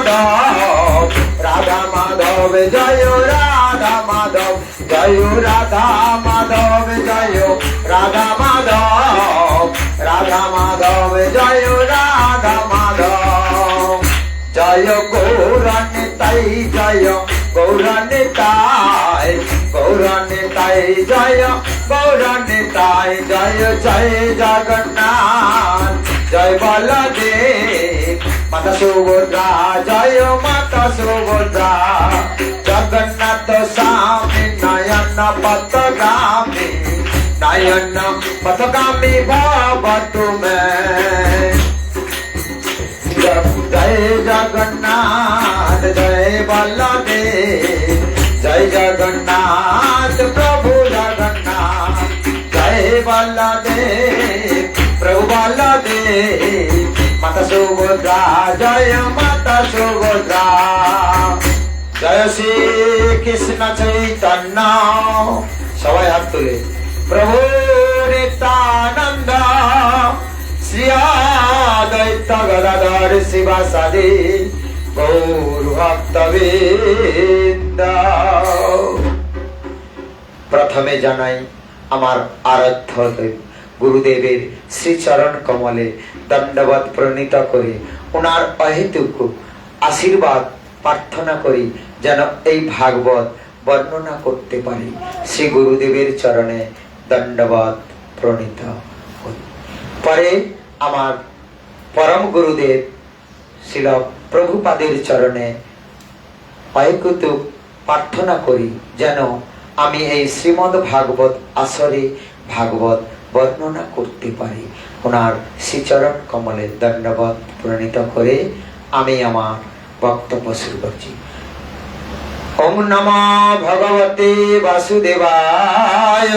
মাধব, রাধা মাধব জয় রাধা মাধব, জয় রাধা মাধব জয় রাধা মাধব, রাধা মাধব জয় রাধা মাধব। জয় গৌরানিতাই জয় গৌরানিতাই, গৌরানিতাই জয় গৌরানিতাই, জয় জয় জগন্নাথ জয় বলদেব, মাতা সুভদ্রা জয় মাতা সুভদ্রা, জগন্নাথ স্বামী নয়ন পথগামী, নয়ন পথগামী ভব তুমি। জয় জগন্নাথ জয় বলদেব, জয় জগন্নাথ প্রভু জগন্নাথ, জয় বলদেব প্রভু বলদেব, মাতা সুভদ্রা জয় মাতা সুভদ্রা। জয় শ্রী কৃষ্ণ চৈতন্য, সবাই হাত তুলে, প্রভু নিত্যানন্দ, শ্রী অদ্বৈত গদাধর শিবাসাদি গৌর ভক্তবৃন্দ। প্রথমে জানাই আমার আরাধ্য গুরুদেবের শ্রীচরণ কমলে দণ্ডবত প্রণীত করে ওনার অহেতুক আশীর্বাদ প্রার্থনা করি যেন এই ভাগবত বর্ণনা করতে পারি। শ্রী গুরুদেবের চরণে দণ্ডবত প্রণীত করি। পরে আমার পরম গুরুদেব শ্রীল প্রভুপাদের চরণে অহেতুক প্রার্থনা করি যেন আমি এই শ্রীমদ্ ভাগবত আসরে ভাগবত বর্ণনা করতে পারি। ওনার শ্রীচরণ কমলে দণ্ডবত প্রণীত করে আমি আমার বক্তব্য শুরু করছি। ওম নমো ভগবতে বাসুদেবায়,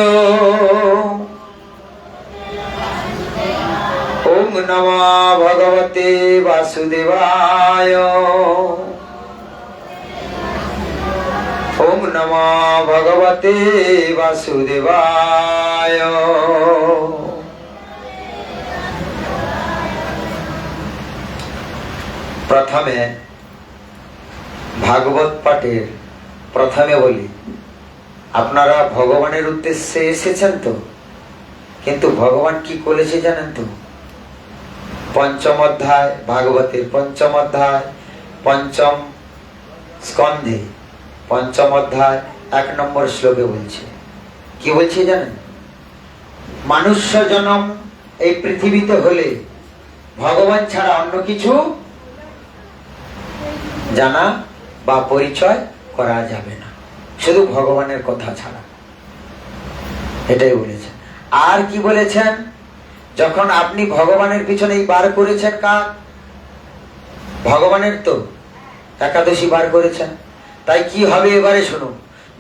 ওম নমো ভগবতে বাসুদেবায়, ওম নমো ভগবতে বাসুদেবায়। প্রথমে ভাগবত পাঠের প্রথমে বলি, আপনারা ভগবানের উদ্দেশ্যে এসেছেন তো, কিন্তু ভগবান কি করেছে জানেন তো? পঞ্চম অধ্যায় ভাগবতের পঞ্চম অধ্যায় পঞ্চম স্কন্ধে পঞ্চম অধ্যায় 1 নম্বর শ্লোকে বলছে, কি বলছে জানেন? মানুষ্য জন্ম এই পৃথিবীতে হলে ভগবান ছাড়া অন্য কিছু জানা বা পরিচয় করা যাবে না, শুধু ভগবানের কথা ছাড়া। এটাই বলেছেন। আর কি বলেছেন? যখন আপনি ভগবানের পিছনেই বার করেছেন, কার? ভগবানের তো একাদশী বার করেছেন। তাই কি হবে এবারে শুনুন।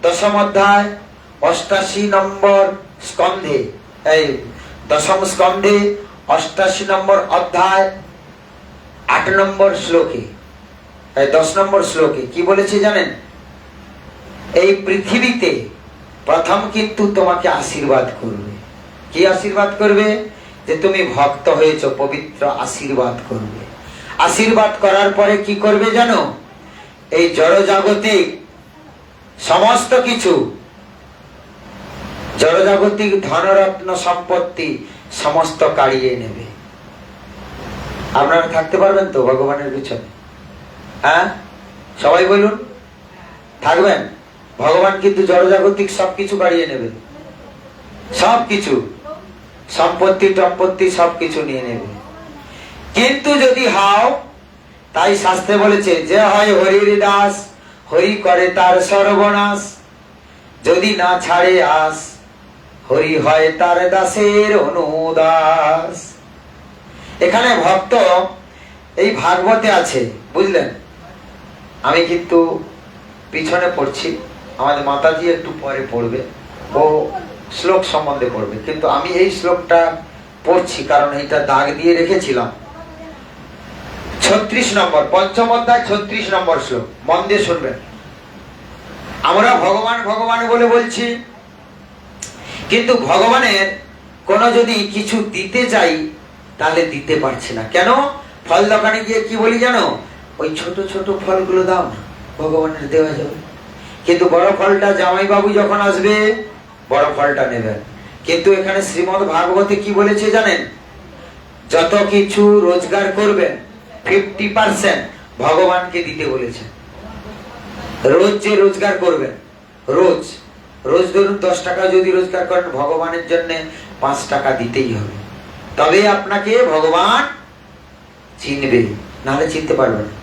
দশম অধ্যায় 88 নম্বর স্কন্ধে, এই দশম স্কন্ধে 88 নম্বর অধ্যায় 8 নম্বর শ্লোকে, 10 নম্বর শ্লোকে কি বলেছে জানেন? এই পৃথিবীতে প্রথম কিন্তু তোমাকে আশীর্বাদ করবে। কি আশীর্বাদ করবে? যে তুমি ভক্ত হয়েছো, পবিত্র আশীর্বাদ করবে। আশীর্বাদ করার পরে কি করবে জানো? এই জড়জাগতিক সমস্ত কিছু, জড়জাগতিক ধনরত্ন সম্পত্তি সমস্ত কাড়িয়ে নেবে। আপনারা থাকতে পারবেন তো ভগবানের পিছনে? হ্যাঁ, সবাই বলুন, থাকবেন? ভগবান কিন্তু জড়জাগতিক সবকিছু কাড়িয়ে নেবে, সবকিছু, সম্পত্তি টম্পত্তি সবকিছু নিয়ে নেবে। কিন্তু যদি হাও, তাই শাস্ত্রে বলেছে, যে হয় হরির দাস, হরি করে তার সর্বনাশ, যদি না ছাড়ে আস, হরি হয় তার দাসের অনুদাস। এখানে ভক্ত এই ভাগবতে আছে, বুঝলেন? আমি কিন্তু পিছনে পড়ছি, আমাদের মাতাজি একটু পরে পড়বে, ও শ্লোক সম্বন্ধে পড়বে, কিন্তু আমি এই শ্লোকটা পড়ছি কারণ এটা দাগ দিয়ে রেখেছিলাম। 36 নম্বর পঞ্চম অধ্যায় 36 নম্বর শ্লোক, মন দিয়ে শুনবেন। আমরা ভগবান ভগবান বলে বলছি, কিন্তু ভগবানের কোনো যদি কিছু দিতে চাই তাহলে দিতে পারছি না। কেন? ফল দোকানে গিয়ে কি বলি জানো? ওই ছোট ছোট ফলগুলো দাও না, ভগবানের দেওয়া যাবে। কিন্তু বড় ফলটা জামাইবাবু যখন আসবে বড় ফলটা নেবেন। কিন্তু এখানে শ্রীমদ্ ভাগবতে কি বলেছে জানেন? যত কিছু রোজগার করবেন 50% ভগবানকে দিতে বলেছে। রোজ যে রোজগার করবেন, রোজ রোজ ধরুন 10 টাকা যদি রোজগার করেন, ভগবানের জন্য 5 টাকা দিতেই হবে। তবে আপনাকে ভগবান চিনবে, নাহলে চিনতে পারবে না।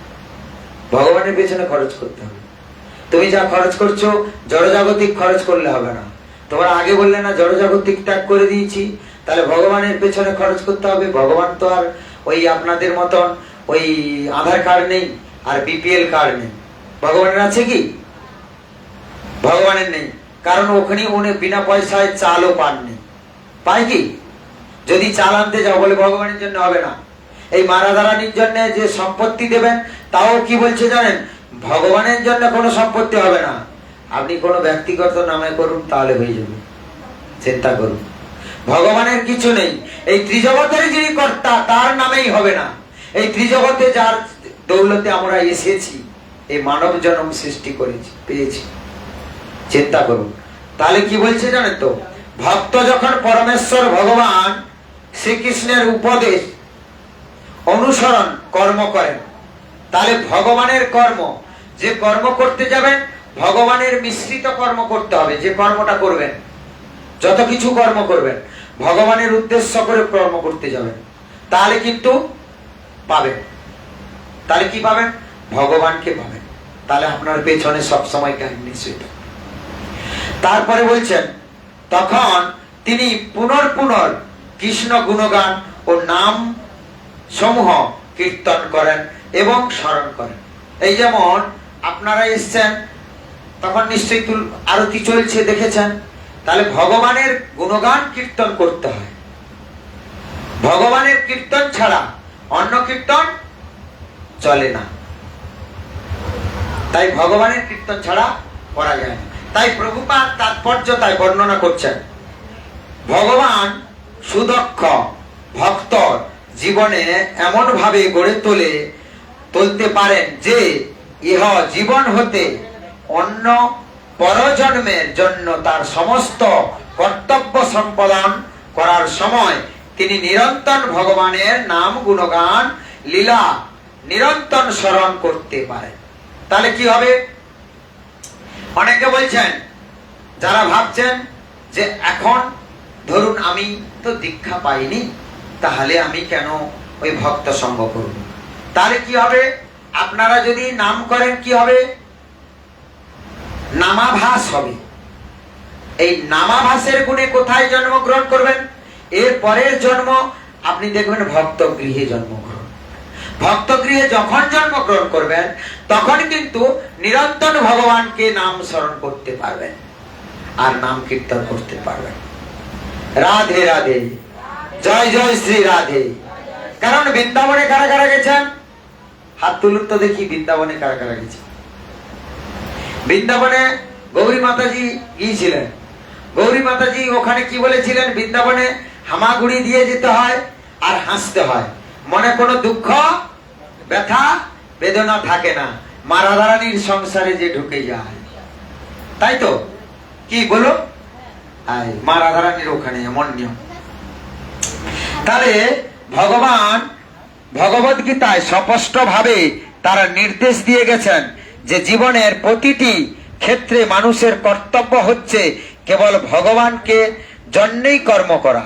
ভগবানের পেছনে খরচ করতে হবে। তুমি যা খরচ করছো জড়জাগতিক খরচ করলে হবে না। তোমরা আগে বললে না জড়জাগতিক ত্যাগ করে দিয়েছি, তাহলে ভগবানের পেছনে খরচ করতে হবে। ভগবান তো আর ওই আপনাদের মতন ওই আধার কার্ড নেই আর বিপিএল কার্ড নেই। ভগবানের আছে কি? ভগবানের নেই, কারণ ওখানে উনি বিনা পয়সায় চালও পাননি। পায় কি? যদি চাল আনতে যাও বলে ভগবানের জন্য হবে না। এই মারাদারানির জন্য যে সম্পত্তি দেবেন, তাও কি বলছে জানেন? ভগবানের জন্য কোনো সম্পত্তি হবে না, আপনি কোনো ব্যক্তিগত নামে করুন তাহলে হয়ে যাবে। চিন্তা করুন, ভগবানের কিছু নেই। এই ত্রিজগতের যিনি কর্তা তার নামেই হবে না। এই ত্রিজগতে যার দৌলতে আমরা এসেছি, এই মানব জন্ম সৃষ্টি করেছি, পেয়েছি। চিন্তা করুন। তাহলে কি বলছে জানেন তো? ভক্ত যখন পরমেশ্বর ভগবান শ্রীকৃষ্ণের উপদেশ অনুসরণ কর্ম করেন, তাহলে ভগবানের কর্ম, যে কর্ম করতে যাবেন ভগবানের মিশ্রিত কর্ম করতে হবে। যে কর্মটা করবেন, যত কিছু কর্ম করবেন ভগবানের উদ্দেশ্য করে কর্ম করতে যাবেন, তাহলে কিন্তু পাবেন। তাহলে কি পাবেন? ভগবানকে পাবেন। তাহলে আপনার পেছনে সবসময় কাহিনী নিশ্চিত। তারপরে বলছেন তখন তিনি পুনর্ কৃষ্ণ গুণগান ও নাম সমূহ কীর্তন করেন এবং স্মরণ করেন। এই যেমন আপনারা এসছেন, তখন নিশ্চয়ই আরতি চলছে, দেখেছেন। তাহলে ভগবানের গুণগান কীর্তন করতে হয়। ভগবানের কীর্তন ছাড়া অন্য কীর্তন চলে না। তাই ভগবানের কীর্তন ছাড়া করা যায় না। তাই প্রভুপাদ তাৎপর্য তাই বর্ণনা করছেন। ভগবান সুদক্ষ ভক্ত জীবনে এমন ভাবে গড়ে তুলতে পারেন যে ইহ জীবন হতে অন্য পরজন্মের জন্য তার সমস্ত কর্তব্য সম্পাদন করার সময় তিনি নিরন্তর ভগবানের নাম গুণগান লীলা নিরন্তর স্মরণ করতে পারেন। তাহলে কি হবে? অনেকে বলছেন, যারা ভাবছেন যে এখন ধরুন আমি তো দীক্ষা পাইনি, তাহলে আমি কেন ওই ভক্ত সঙ্গ করব? তাহলে কি হবে? আপনারা যদি নাম করেন কি হবে? নামাভাস হবে। এই নামাভাসের গুণে কোথায় জন্মগ্রহণ করবেন? এর পরের জন্ম আপনি দেখবেন ভক্ত গৃহে জন্মগ্রহণ। ভক্ত গৃহে যখন জন্মগ্রহণ করবেন তখন কিন্তু নিরন্তর ভগবানকে নাম স্মরণ করতে পারবেন আর নাম কীর্তন করতে পারবেন। রাধে রাধে, জয় জয় শ্রী রাধে। কারণ বৃন্দাবনে কারা কারা গেছেন? হাত তুলুন তো দেখি, বৃন্দাবনে কারা কারা গেছেন? বৃন্দাবনে গৌরী মাতাজি গিয়েছিলেন। গৌরী মাতাজি ওখানে কি বলেছিলেন? বৃন্দাবনে হামাগুড়ি দিয়ে যেতে হয় আর হাসতে হয়, মনে কোনো দুঃখ ব্যথা বেদনা থাকে না, মা রাধারানীর সংসারে যে ঢুকে যায়। তাই তো? কি বলো? মা রাধারানীর ওখানে এমন নিয়ম। তাহলে ভগবান ভগবদ গীতায় স্পষ্ট ভাবে তারা নির্দেশ দিয়ে গেছেন যে জীবনের প্রতিটি ক্ষেত্রে মানুষের কর্তব্য হচ্ছে কেবল ভগবানকে জন্যই কর্ম করা।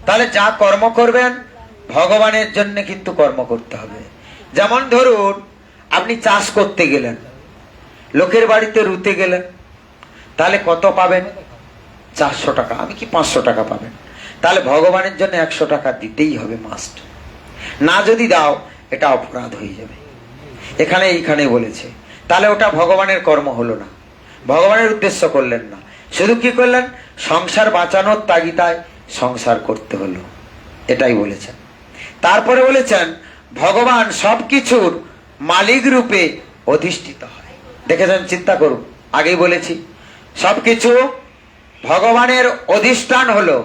তাহলে যা কর্ম করবেন ভগবানের জন্য কিন্তু কর্ম করতে হবে। যেমন ধরুন আপনি চাষ করতে গেলেন, লোকের বাড়িতে রুতে গেলেন, তাহলে কত পাবেন? 400 টাকা। আমি কি 500 টাকা পাবেন? তাহলে ভগবানের জন্য 100 টাকা দিতেই হবে, মাস্ট। না যদি দাও এটা অপরাধ হয়ে যাবে। এইখানে বলেছে। তাহলে ওটা ভগবানের কর্ম হলো না, ভগবানের উদ্দেশ্য করলেন না, শুধু কি করলেন? সংসার বাঁচানোর তাগিদায় সংসার করতে হলো, এটাই বলেছেন। তারপরে বলেছেন ভগবান সবকিছুর মালিক রূপে অধিষ্ঠিত হয়। দেখেছেন? চিন্তা করুন, আগেই বলেছি সবকিছু ভগবানের অধিষ্ঠান হলো,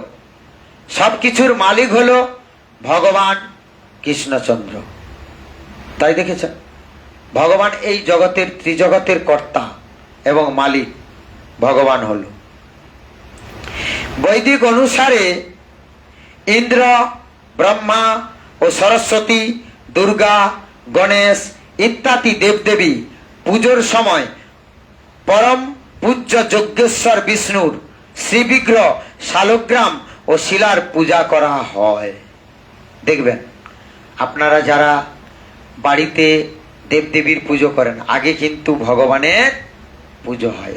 সবকিছুর মালিক হলো ভগবান কৃষ্ণচন্দ্র। তাই দেখেছেন? ভগবান এই জগতের ত্রিজগতের কর্তা এবং মালিক ভগবান হল। বৈদিক অনুসারে ইন্দ্র, ব্রহ্মা ও সরস্বতী, দুর্গা, গণেশ ইত্যাদি দেবদেবী পুজোর সময় পরম পূজ্য যজ্ঞেশ্বর বিষ্ণুর শ্রীবিগ্রহ শালগ্রাম ও শিলার পূজা করা হয়। দেখবেন আপনারা যারা বাড়িতে দেবদেবীর পুজো করেন, আগে কিন্তু ভগবানের পুজো হয়।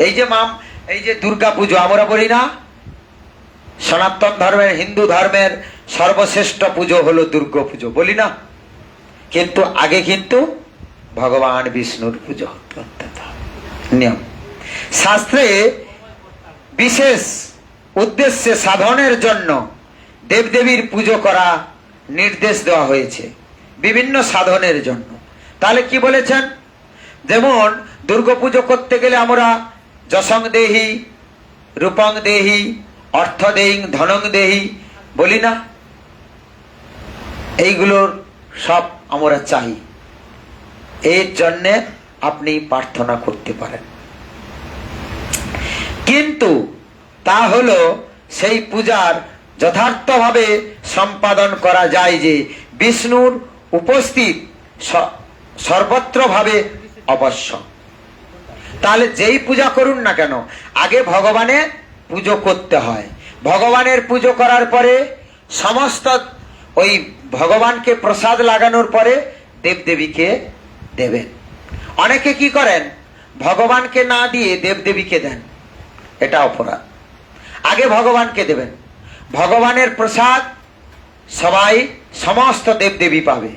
এই যে দুর্গা পুজো আমরা বলি না, সনাতন ধর্মের, হিন্দু ধর্মের সর্বশ্রেষ্ঠ পুজো হলো দুর্গা পুজো, বলি না? কিন্তু আগে কিন্তু ভগবান বিষ্ণুর পুজো হতো। নিয়ম শাস্ত্রে বিশেষ উদ্দেশ্যে সাধনের জন্য দেবদেবীর পুজো করা নির্দেশ দেওয়া হয়েছে, বিভিন্ন সাধনের জন্য। তাহলে কি বলেছেন? যেমন দুর্গা পুজো করতে গেলে আমরা যশং দেহি, রূপং দেহি, অর্থ দেহি, ধনং দেহি বলি না? এইগুলোর সব আমরা চাই। এর জন্যে আপনি প্রার্থনা করতে পারেন, কিন্তু তা হলো সেই পূজার যথার্থভাবে সম্পাদন করা যায় যে বিষ্ণুর উপস্থিত সর্বত্রভাবে অবশ্যক। তাহলে যেই পূজা করুন না কেন, আগে ভগবানের পুজো করতে হয়। ভগবানের পুজো করার পরে সমস্ত ওই ভগবানকে প্রসাদ লাগানোর পরে দেবদেবীকে দেবেন। অনেকে কি করেন, ভগবানকে না দিয়ে দেবদেবীকে দেন, এটা অপরাধ। আগে ভগবানকে দেবেন, ভগবানের প্রসাদ সবাই সমস্ত দেবদেবী পাবে,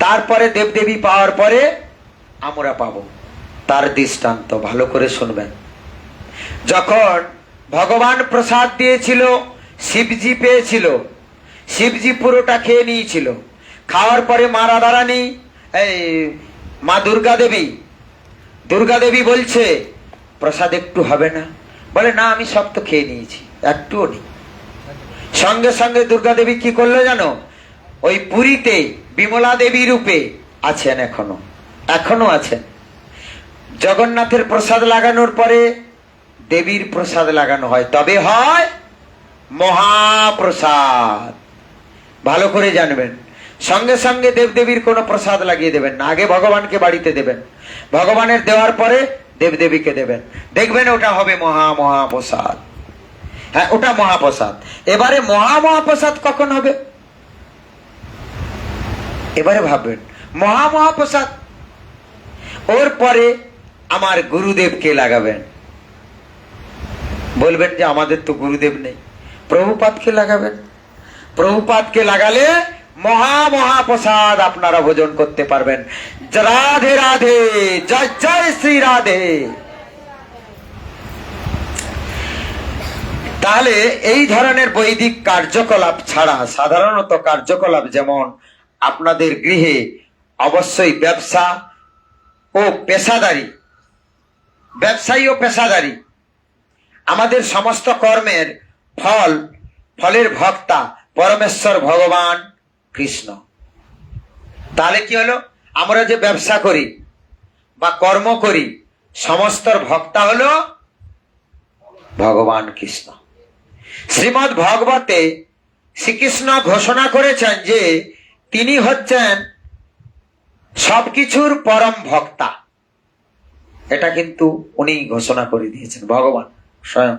তারপরে দেবদেবী পাওয়ার পরে আমরা পাবো। তার দৃষ্টান্ত ভালো করে শুনবেন। যখন ভগবান প্রসাদ দিয়েছিল, শিবজি পেয়েছিল, শিবজি পুরোটা খেয়ে নিয়েছিল। খাওয়ার পরে মা রাধারানী, মা দুর্গা দেবী বলছে প্রসাদ একটু হবে না? বলে না, আমি সব তো খেয়ে নিয়েছি, একটুও নেই। সঙ্গে সঙ্গে দুর্গা দেবী কি করলো জানো? ওই পুরীতে বিমলা দেবী রূপে আছেন, এখনো আছেন। জগন্নাথের প্রসাদ লাগানোর পরে দেবীর প্রসাদ লাগানো হয়, তবে হয় মহাপ্রসাদ। ভালো করে জানবেন, সঙ্গে সঙ্গে দেবদেবীর কোনো প্রসাদ লাগিয়ে দেবেন না, আগে ভগবানকে বাড়িতে দেবেন, ভগবানের দেওয়ার পরে দেবদেবীকে দেবেন। দেখবেন ওটা হবে মহাপ্রসাদ। হ্যাঁ, ওটা মহাপ্রসাদ। এবারে মহাপ্রসাদ কখন হবে? এবারে ভাববেন, মহাপ্রসাদ ওর পরে আমার গুরুদেবকে লাগাবেন। বলবেন যে আমাদের তো গুরুদেব নেই, প্রভুপাদকে লাগাবেন। প্রভুপাদকে লাগালে মহাপ্রসাদ আপনারা ভোজন করতে পারবেন। রাধে রাধে, জয় জয় শ্রী রাধে। তাহলে এই ধরনের বৈদিক কার্যকলাপ ছাড়া সাধারণত কার্যকলাপ, যেমন আপনাদের গৃহে অবশ্যই ব্যবসা ও পেশাদারি, ব্যবসায়ী ও পেশাদারি, আমাদের সমস্ত কর্মের ফলের ভক্তা পরমেশ্বর ভগবান কৃষ্ণ। তাহলে কি হলো? আমরা যে ব্যবসা করি বা কর্ম করি, সমস্তর ভক্তা হলো ভগবান কৃষ্ণ। শ্রীমদ্ ভাগবতে শ্রীকৃষ্ণ ঘোষণা করেছেন যে তিনি হচ্ছেন সবকিছুর পরম ভক্তা। এটা কিন্তু উনি ঘোষণা করে দিয়েছেন, ভগবান স্বয়ং।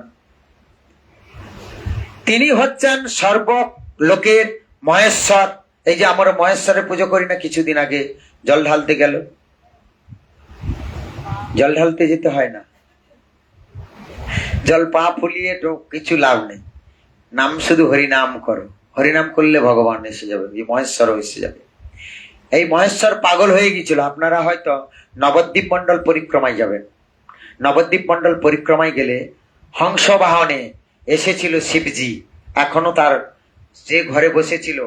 তিনি হচ্ছেন সর্বলোকের মহেশ্বর। এই যে আমরা মহেশ্বরের পুজো করি না, কিছুদিন আগে জল ঢালতে গেল, জল ঢালতে যেতে হয় না, জল পা ফুলিয়ে তো কিছু লাভ নেই, নাম শুধু হরিনাম করো, হরিনাম করলে ভগবান এসে যাবে, এই মহেশ্বর এসে যাবে। এই মহেশ্বর পাগল হয়ে গিয়েছিল। আপনারা হয়তো নবদ্বীপ মন্ডল পরিক্রমায় যাবেন, নবদ্বীপ মন্ডল পরিক্রমায় গেলে হংস বাহনে এসেছিল শিবজি। এখনো তার যে ঘরে বসেছিল,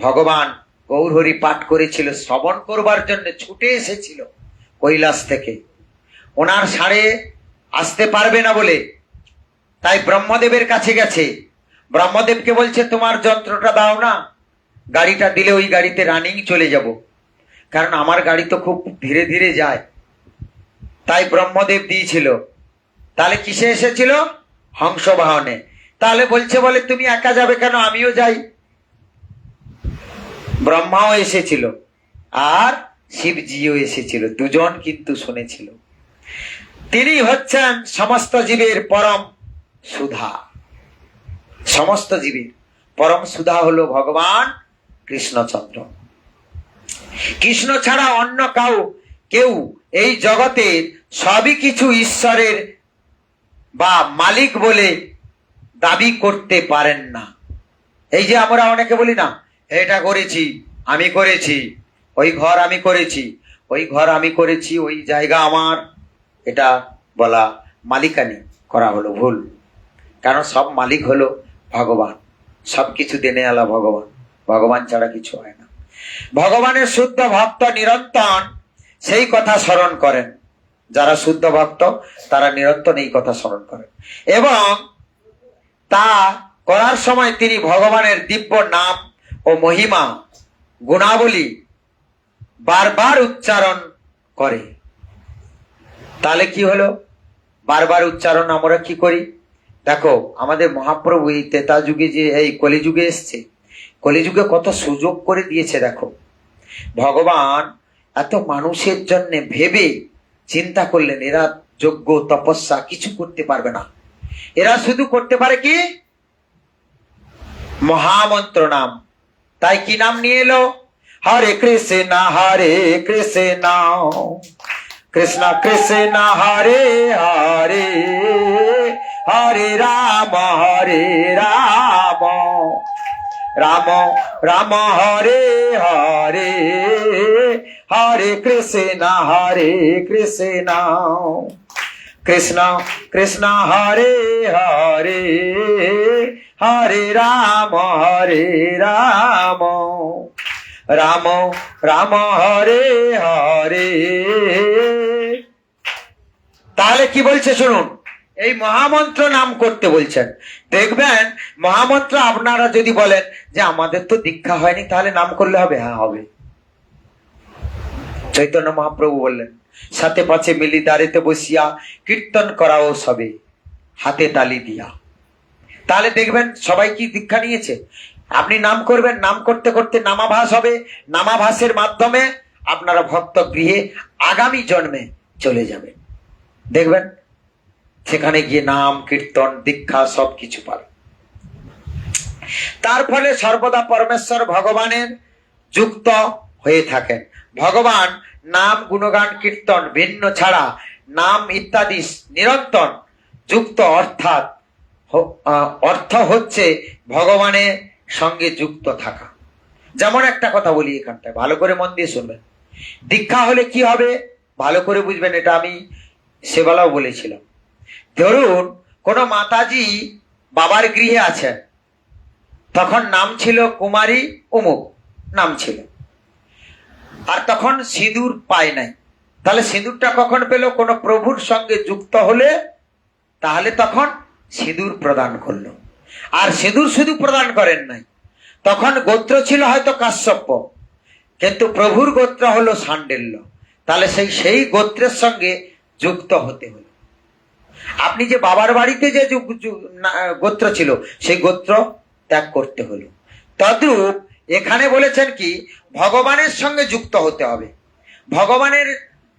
ভগবান গৌরহরি পাঠ করেছিল, শ্রবণ করবার জন্য ছুটে এসেছিল কৈলাস থেকে। ওনার সাড়ে আসতে পারবে না বলে তাই ব্রহ্মদেবের কাছে গেছে। ব্রহ্মদেবকে বলছে তোমার যন্ত্রটা দাও না, গাড়িটা দিলে ওই গাড়িতে রানিং চলে যাব। কারণ আমার গাড়ি তো খুব ধীরে ধীরে যায়, তাই ব্রহ্মদেব দিয়েছিল। তাহলে কিসে এসেছিল? হংস বাহনে। তাহলে বলছে বলে তুমি একা যাবে কেন, আমিও যাই। ব্রহ্মাও এসেছিল আর শিবজিও এসেছিল, দুজন কিন্তু শুনেছিল। তিনি হচ্ছেন সমস্ত জীবের পরম সুধা। সমস্ত জীবের পরম সুধা হলো ভগবান কৃষ্ণচন্দ্র। কৃষ্ণ ছাড়া অন্য কেউ এই জগতের সবই কিছু ঈশ্বরের বা মালিক বলে দাবি করতে পারেন না। এই যে আমরা অনেকে বলি না, এটা করেছি, আমি করেছি, ওই ঘর আমি করেছি, ওই ঘর আমি করেছি, ওই জায়গা আমার, এটা বলা মালিকানি করা হলো ভুল। কারণ সব মালিক হলো ভগবান, সব কিছু দেনে আলা ভগবান, ভগবান ছাড়া কিছু হয় না। ভগবানের শুদ্ধ ভক্ত নিরন্তর সেই কথা স্মরণ করেন। যারা শুদ্ধ ভক্ত তারা নিরন্তর এই কথা স্মরণ করেন, এবং তা করার সময় তিনি ভগবানের দিব্য নাম ও মহিমা গুণাবলী বারবার উচ্চারণ করে। তাহলে কি হলো? বারবার উচ্চারণ আমরা কি করি? দেখো আমাদের মহাপ্রভু এই ত্রেতা যুগে যে এই কলিযুগে এসছে, কলিযুগে কত সুযোগ করে দিয়েছে। দেখো ভগবান এত মানুষের জন্য ভেবে চিন্তা করলেন, এরা যজ্ঞ তপস্যা কিছু করতে পারবে না, এরা শুধু করতে পারে কি? মহামন্ত্র নাম। তাই কি নাম নিয়ে এলো? হরে কৃষ্ণ কৃষ্ণ কৃষ্ণ হরে হরে, হরে রাম রাম রাম হরে হরে, হরে কৃষ্ণ কৃষ্ণ কৃষ্ণ হরে হরে, হরে রাম রাম রাম হরে হরে। তাহলে কি বলছে শুনুন, এই মহামন্ত্র নাম করতে বলছেন। দেখবেন মহামন্ত্র আপনারা যদি বলেন যে আমাদের তো দীক্ষা হয়নি, তাহলে নাম করলে হবে? হ্যাঁ হবে। চৈতন্য মহাপ্রভু বললেন, সাথে পাছে মিলি দাঁড়িতে বসিয়া কীর্তন করাও সবে হাতে তালি দিয়া। তাহলে দেখবেন সবাই কি দীক্ষা নিয়েছে। আপনি নাম করবেন, নাম করতে করতে নামাভাস হবে, নামাভাসের মাধ্যমে আপনারা ভক্ত গৃহে আগামী জন্মে চলে যাবেন। দেখবেন সেখানে গিয়ে নাম কীর্তন দীক্ষা সব কিছু পাবে। তার ফলে সর্বদা পরমেশ্বর ভগবানের যুক্ত হয়ে থাকেন। ভগবান নাম গুণগান কীর্তন ভিন্ন ছাড়া নাম ইত্যাদি নিরন্তর যুক্ত, অর্থাৎ অর্থ হচ্ছে ভগবানের সঙ্গে যুক্ত থাকা। যেমন একটা কথা বলি এখানটায়, ভালো করে মন দিয়ে শুনবেন। দীক্ষা হলে কি হবে ভালো করে বুঝবেন, এটা আমি সেবেলাও বলেছিলাম। ধরুন কোনো মাতাজি বাবার গৃহে আছেন, তখন নাম ছিল কুমারী অমুক নাম ছিল, আর তখন সিঁদুর পায় নাই। তাহলে সিঁদুরটা কখন পেল? কোনো প্রভুর সঙ্গে যুক্ত হলে তাহলে তখন সিঁদুর প্রদান করলো। আর সিঁদুর শুধু প্রদান করেন নাই, তখন গোত্র ছিল হয়তো কাশ্যপ্য, কিন্তু প্রভুর গোত্র হলো সান্ডেল্য। তাহলে সেই গোত্রের সঙ্গে যুক্ত হতে হলো। আপনি যে বাবার বাড়িতে যে গোত্র ছিল সেই গোত্র ত্যাগ করতে হলো। তদ্রূপ এখানে বলেছেন কি ভগবানের সঙ্গে যুক্ত হতে হবে। ভগবানের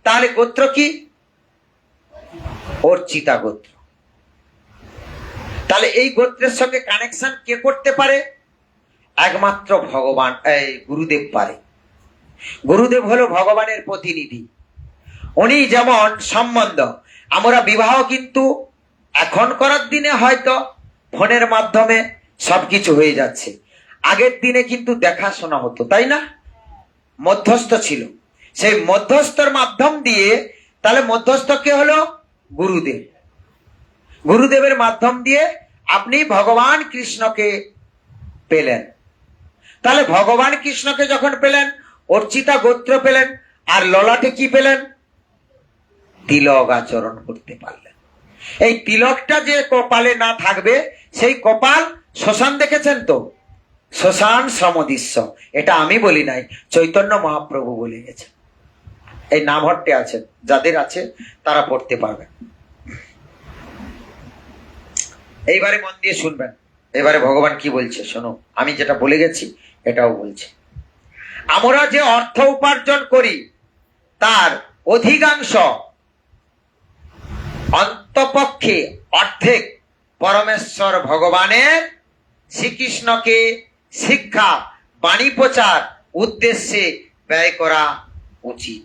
তাহলে গোত্র কি? অর্চিতা গোত্র। তাহলে এই গোত্রের সঙ্গে কানেকশন কে করতে পারে? একমাত্র ভগবান, এই গুরুদেব পারে। গুরুদেব হলো ভগবানের প্রতিনিধি। উনি যেমন সম্বন্ধ, আমরা বিবাহ কিন্তু এখন করার দিনে হয়তো ফোনের মাধ্যমে সবকিছু হয়ে যাচ্ছে, আগের দিনে কিন্তু দেখাশোনা হতো, তাই না? মধ্যস্থ ছিল, সেই মধ্যস্থর মাধ্যম দিয়ে, তাহলে মধ্যস্থ কে হলো? গুরুদেব। গুরুদেবের মাধ্যম দিয়ে আপনি ভগবান কৃষ্ণকে পেলেন। তাহলে ভগবান কৃষ্ণকে যখন পেলেন, অর্চিতা গোত্র পেলেন, আর ললাটে কি পেলেন? তিলক আচরণ করতে পারলেন। এই তিলকটা যে কপালে না থাকবে, সেই কপাল শ্মশান দেখেছেন তো, শ্মশান সমদৃশ্য, এটা আমি বলি নাই, চৈতন্য মহাপ্রভু বলে গেছে। এই নামহট্টে আছেন, যাদের আছে তারা পড়তে পারবেন। এইবারে মন দিয়ে শুনবেন, এবারে ভগবান কি বলছে শোনো। আমি যেটা বলে গেছি এটাও বলছে। আমরা যে অর্থ উপার্জন করি তার অধিকাংশ অন্তপক্ষে অর্ধেক পরমেশ্বর ভগবানের শ্রীকৃষ্ণকে শিক্ষা বাণী প্রচার উদ্দেশ্যে ব্যয় করা উচিত।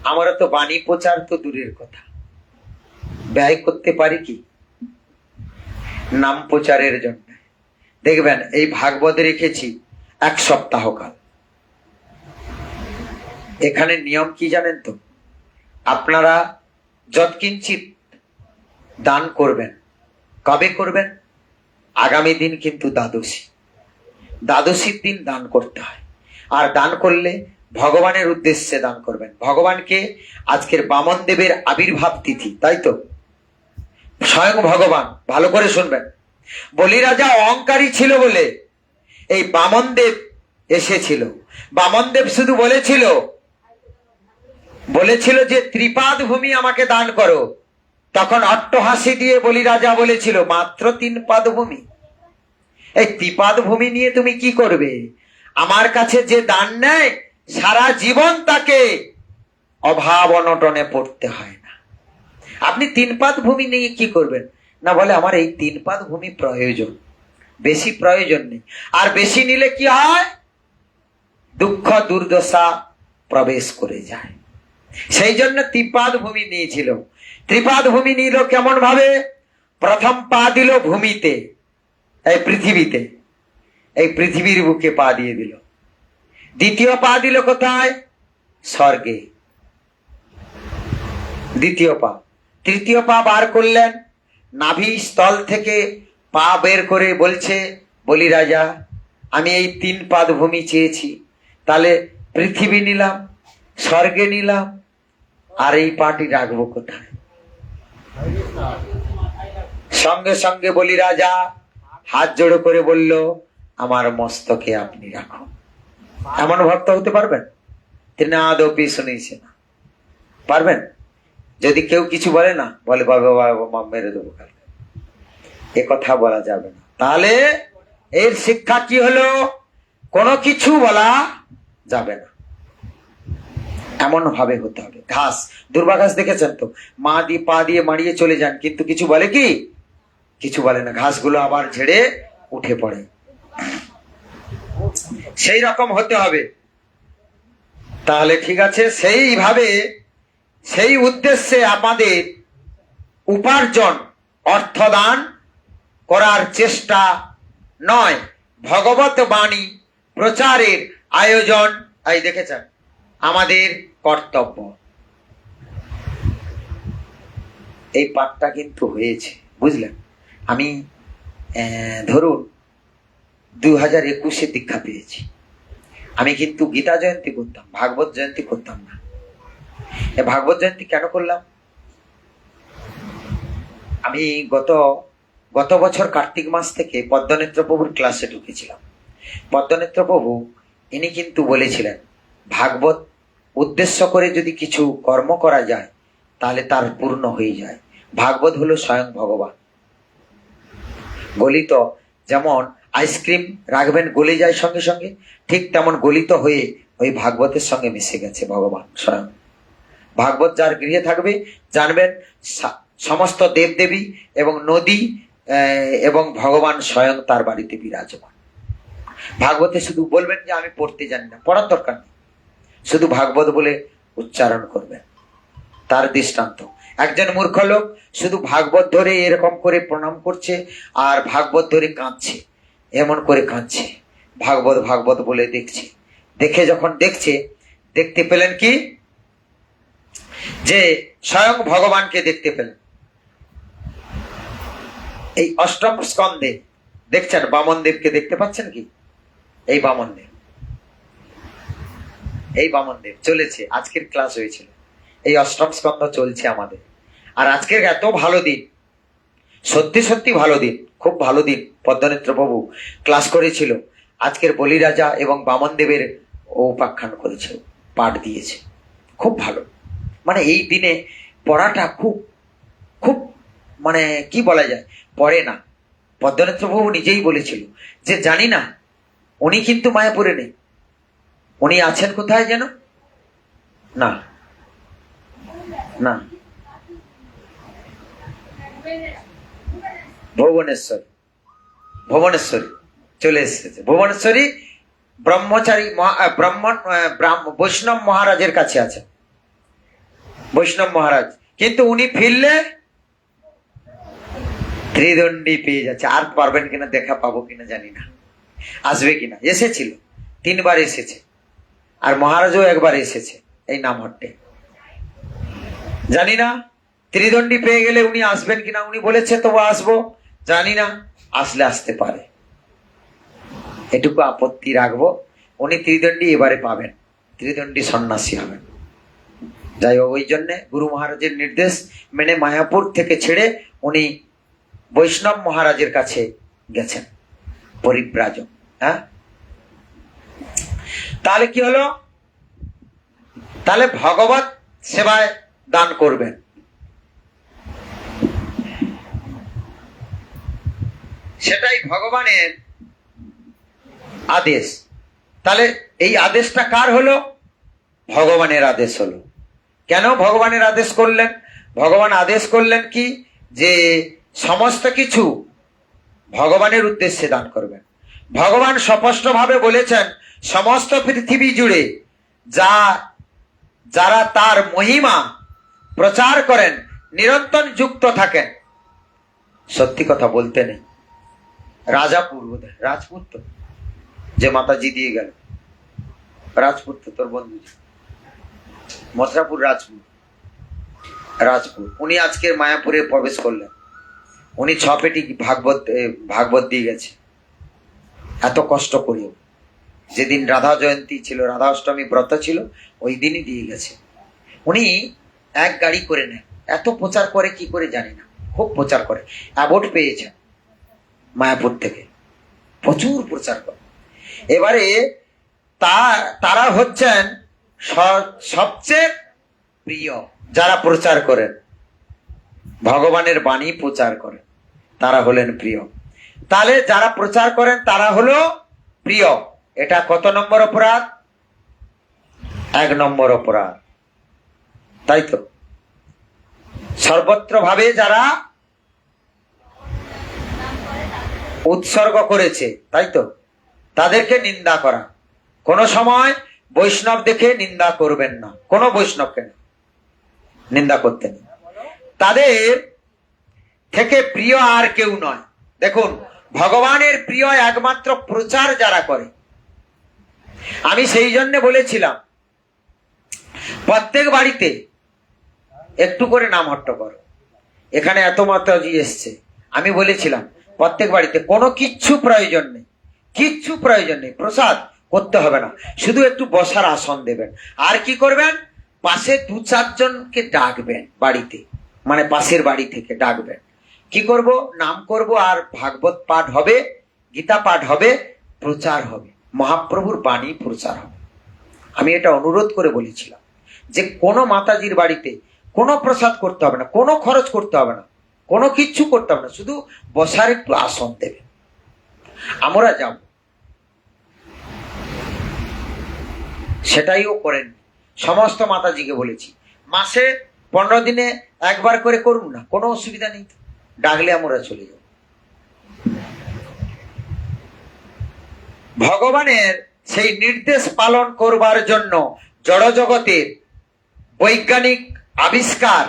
আমরা তো বাণী প্রচার তো দূরের কথা, ব্যয় করতে পারি কি নাম প্রচারের জন্য। দেখবেন এই ভাগবত রেখেছি 1 সপ্তাহ কাল। এখানে নিয়ম কি জানেন তো? আপনারা যৎকিঞ্চিত দান করবেন। কবে করবেন? আগামী দিন কিন্তু দ্বাদশীর দিন দান করতে হয়। আর দান করলে ভগবানের উদ্দেশ্যে দান করবেন। ভগবানকে আজকের বামন দেবের আবির্ভাব তিথি, তাই তো? স্বয়ং ভগবান, ভালো করে শুনবেন। বলি রাজা অহংকারী ছিল বলে এই বামন দেব এসেছিল। বামন দেব শুধু বলেছিল যে ত্রিপাদ ভূমি আমাকে দান করো। তখন অট্টহাসি দিয়ে বলি রাজা বলেছিল মাত্র 3 পাদ ভূমি, এই ত্রিপাদ ভূমি নিয়ে তুমি কি করবে? আমার কাছে যে দান নেয় সারা জীবন তাকে অভাব অনটনে পড়তে হয় না। আপনি 3 পাদ ভূমি নিয়ে কি করবেন? না, বলে আমার এই 3 পাদ ভূমি প্রয়োজন, বেশি প্রয়োজন নেই। আর বেশি নিলে কি হয়? দুঃখ দুর্দশা প্রবেশ করে যায়। সেই জন্য ত্রিপাদ ভূমি নিয়েছিল। ত্রিপাদ ভূমি নিল কেমন ভাবে? প্রথম পা দিল ভূমিতে, এই পৃথিবীতে, এই পৃথিবীর বুকে পা দিয়ে দিল। দ্বিতীয় পা দিল কোথায়? স্বর্গে, দ্বিতীয় পা। তৃতীয় পা বার করলেন, নাভি স্থল থেকে পা বের করে বলছে বলি রাজা আমি এই 3 পাদ ভূমি চেয়েছি, তাহলে পৃথিবী নিলাম, স্বর্গে নিলাম, আর এই পাটি রাখবো কোথায়? সঙ্গে সঙ্গে বলি রাজা হাত জোড়ো করে বলল আমার মস্তকে আপনি রাখুন। এমন ভক্ত হতে পারবেন? তিনি আদপি শুনেছে না, পারবেন? যদি কেউ কিছু বলে না, বলে বাবা মেরে দেবো কালকে, এ কথা বলা যাবে না। তাহলে এর শিক্ষা কি হলো? কোনো কিছু বলা যাবে না, এমন ভাবে হতে হবে। ঘাস, দুর্বা ঘাস দেখেছেন তো? মা দিয়ে পা দিয়ে মারিয়ে চলে যান, কিন্তু কিছু বলে কি? কিছু বলে না। ঘাসগুলো আবার ঝেড়ে উঠে পড়ে। সেই রকম হতে হবে। তাহলে ঠিক আছে, সেইভাবে সেই উদ্দেশ্যে আমাদের উপার্জন অর্থদান করার চেষ্টা নয়, ভগবত বাণী প্রচারের আয়োজন এই দেখেছেন আমাদের কর্তব্য। এই পাঠটা কিন্তু হয়েছে, বুঝলেন? আমি ধরুন 2021-এ দীক্ষা পেয়েছি। আমি কিন্তু গীতা জয়ন্তী করতাম, ভাগবত জয়ন্তী করতাম না। ভাগবত জয়ন্তী কেন করলাম? আমি গত বছর কার্তিক মাস থেকে পদ্মনেত্র প্রভুর ক্লাসে ঢুকেছিলাম। পদ্মনেত্র প্রভু ইনি কিন্তু বলেছিলেন ভাগবত উদ্দেশ্য করে যদি কিছু কর্ম করা যায় তাহলে তার পূর্ণ হয়ে যায়। ভাগবত হলো স্বয়ং ভগবান। গলিত যেমন আইসক্রিম রাখবেন গলে যায় সঙ্গে সঙ্গে, ঠিক তেমন গলিত হয়ে ওই ভাগবতের সঙ্গে মিশে গেছে ভগবান স্বয়ং। ভাগবত যার গৃহে থাকবে জানবেন সমস্ত দেবদেবী এবং নদী এবং ভগবান স্বয়ং তার বাড়িতে বিরাজমান। ভাগবতে শুধু বলবেন যে আমি পড়তে জানি না, পড়ার দরকার নেই, শুধু ভাগবত বলে উচ্চারণ করবেন। তার দৃষ্টান্ত একজন মূর্খ লোক শুধু ভাগবত ধরে এরকম করে প্রণাম করছে আর ভাগবত ধরে কাঁদছে, এমন করে কাঁদছে, ভাগবত ভাগবত বলে দেখছে। যখন দেখতে পেলেন কি? যে স্বয়ং ভগবানকে দেখতে পেলেন। এই 8ম স্কন্ধে দেখছেন বামন দেবকে দেখতে পাচ্ছেন কি? এই বামন দেব চলেছে, আজকের ক্লাস হয়েছিল, এই 8ম স্কন্ধ চলছে আমাদের। আর আজকের এত ভালো দিন, সত্যি সত্যি ভালো দিন। খুব ভালো দিন। পদ্মনেত্র প্রভু ক্লাস করেছিল, আজকের বলিরাজা এবং বামনদেবের উপাখ্যান করেছে, পাঠ দিয়েছে, খুব ভালো। মানে এই দিনে পড়াটা খুব খুব মানে কি বলা যায়, পড়ে না। পদ্মনেত্র প্রভু নিজেই বলেছিল যে জানি না উনি কিন্তু মায়াপুরে নেই, উনি আছেন কোথায় যেন, না না ভুবনেশ্বর, ভুবনেশ্বরী চলে এসেছে। ভুবনেশ্বরী ব্রহ্মচারী বৈষ্ণব মহারাজের কাছে আছে, বৈষ্ণব মহারাজ। কিন্তু উনি ফিরলে ত্রিদণ্ডী পেয়ে যাচ্ছে। আর পারবেন কিনা, দেখা পাবো কিনা জানি না, আসবে কিনা। এসেছিল, 3 বার এসেছে, আর মহারাজও 1 বার এসেছে এই নামহট্টে, জানি না। ত্রিদণ্ডী পেয়ে গেলে উনি আসবেন কিনা, উনি বলেছে তবু আসবো, জানি না, আসলে আসতে পারে, এটুকু আপত্তি রাখবো। উনি ত্রিদণ্ডী এবারে পাবেন, ত্রিদণ্ডী সন্ন্যাসী হবেন। যাই হোক, ওই জন্যে গুরু মহারাজের নির্দেশ মেনে মায়াপুর থেকে ছেড়ে উনি বৈষ্ণব মহারাজের কাছে গেছেন, পরিব্রাজক। হ্যাঁ, তাহলে কি হলো, তাহলে ভগবত সেবায় দান করবেন। সেটাই ভগবানের আদেশ। তাহলে এই আদেশটা কার হলো? ভগবানের আদেশ হলো। কেন ভগবানের আদেশ করলেন? ভগবান আদেশ করলেন কি, যে সমস্ত কিছু ভগবানের উদ্দেশ্যে দান করবেন। ভগবান স্পষ্টভাবে বলেছেন, সমস্ত পৃথিবী জুড়ে যারা তার মহিমা প্রচার করেন, নিরন্তর যুক্ত থাকেন। সত্যি কথা বলতে নেই, রাজাপুর বোধহয়, রাজপুত তো, যে মাতাজি দিয়ে গেল, রাজপুত তো তোর বন্ধু, মথুরাপুর রাজপুর। উনি আজকের মায়াপুরে প্রবেশ করলেন। উনি 6 পেটি ভাগবত দিয়ে গেছে, এত কষ্ট করেও। যেদিন রাধা জয়ন্তী ছিল, রাধা অষ্টমী ব্রত ছিল, ওই দিনই দিয়ে গেছে। উনি 1 গাড়ি করে নেন, এত প্রচার করে কি করে জানি না, খুব প্রচার করে, অ্যাওয়ার্ড পেয়েছেন মায়াপুর থেকে, প্রচুর প্রচার করে। এবারে তারা হচ্ছেন সবচেয়ে প্রিয়, যারা প্রচার করেন, ভগবানের বাণী প্রচার করেন, তারা হলেন প্রিয়। তাহলে যারা প্রচার করেন তারা হলো প্রিয়। এটা কত নম্বর অপরাধ? 1 নম্বর অপরাধ, তাই তো। সর্বত্র ভাবে যারা উৎসর্গ করেছে, তাই তো, তাদেরকে নিন্দা করা। কোন সময় বৈষ্ণব দেখে নিন্দা করবেন না, কোন বৈষ্ণবকে নিন্দা করতে নেই। তাদের থেকে প্রিয় আর কেউ নয়। দেখুন, ভগবানের প্রিয় একমাত্র প্রচার যারা করে। আমি সেই জন্য বলেছিলাম, প্রত্যেক বাড়িতে একটু করে নাম হট্ট করো। এখানে এত মাতাজি এসছে, আমি বলেছিলাম প্রত্যেক বাড়িতে কোনো কিচ্ছু প্রয়োজন নেই, কিচ্ছু প্রয়োজন নেই, প্রসাদ করতে হবে না, শুধু একটু বসার আসন দেবেন। আর কি করবেন, পাশে 2-4 জনকে ডাকবেন বাড়িতে, মানে পাশের বাড়ি থেকে ডাকবেন। কি করব, নাম করব, আর ভাগবত পাঠ হবে, গীতা পাঠ হবে, প্রচার হবে, মহাপ্রভুর বাণী প্রচার হবে। আমি এটা অনুরোধ করে বলেছিলাম যে কোনো মাতাজির বাড়িতে কোনো প্রসাদ করতে হবে না, কোনো খরচ করতে হবে না, কোনো কিচ্ছু করতে হবে না, শুধু বসার একটু আসন দেবে, আমরা যাব। সেটাইও করেন। সমস্ত মাতাজিকে বলেছি, মাসে 15 দিনে 1 বার করে করুন না, কোনো অসুবিধা নেই, ডাকলে আমরা চলে যাব। ভগবানের সেই নির্দেশ পালন করবার জন্য জড়জগতের বৈজ্ঞানিক আবিষ্কার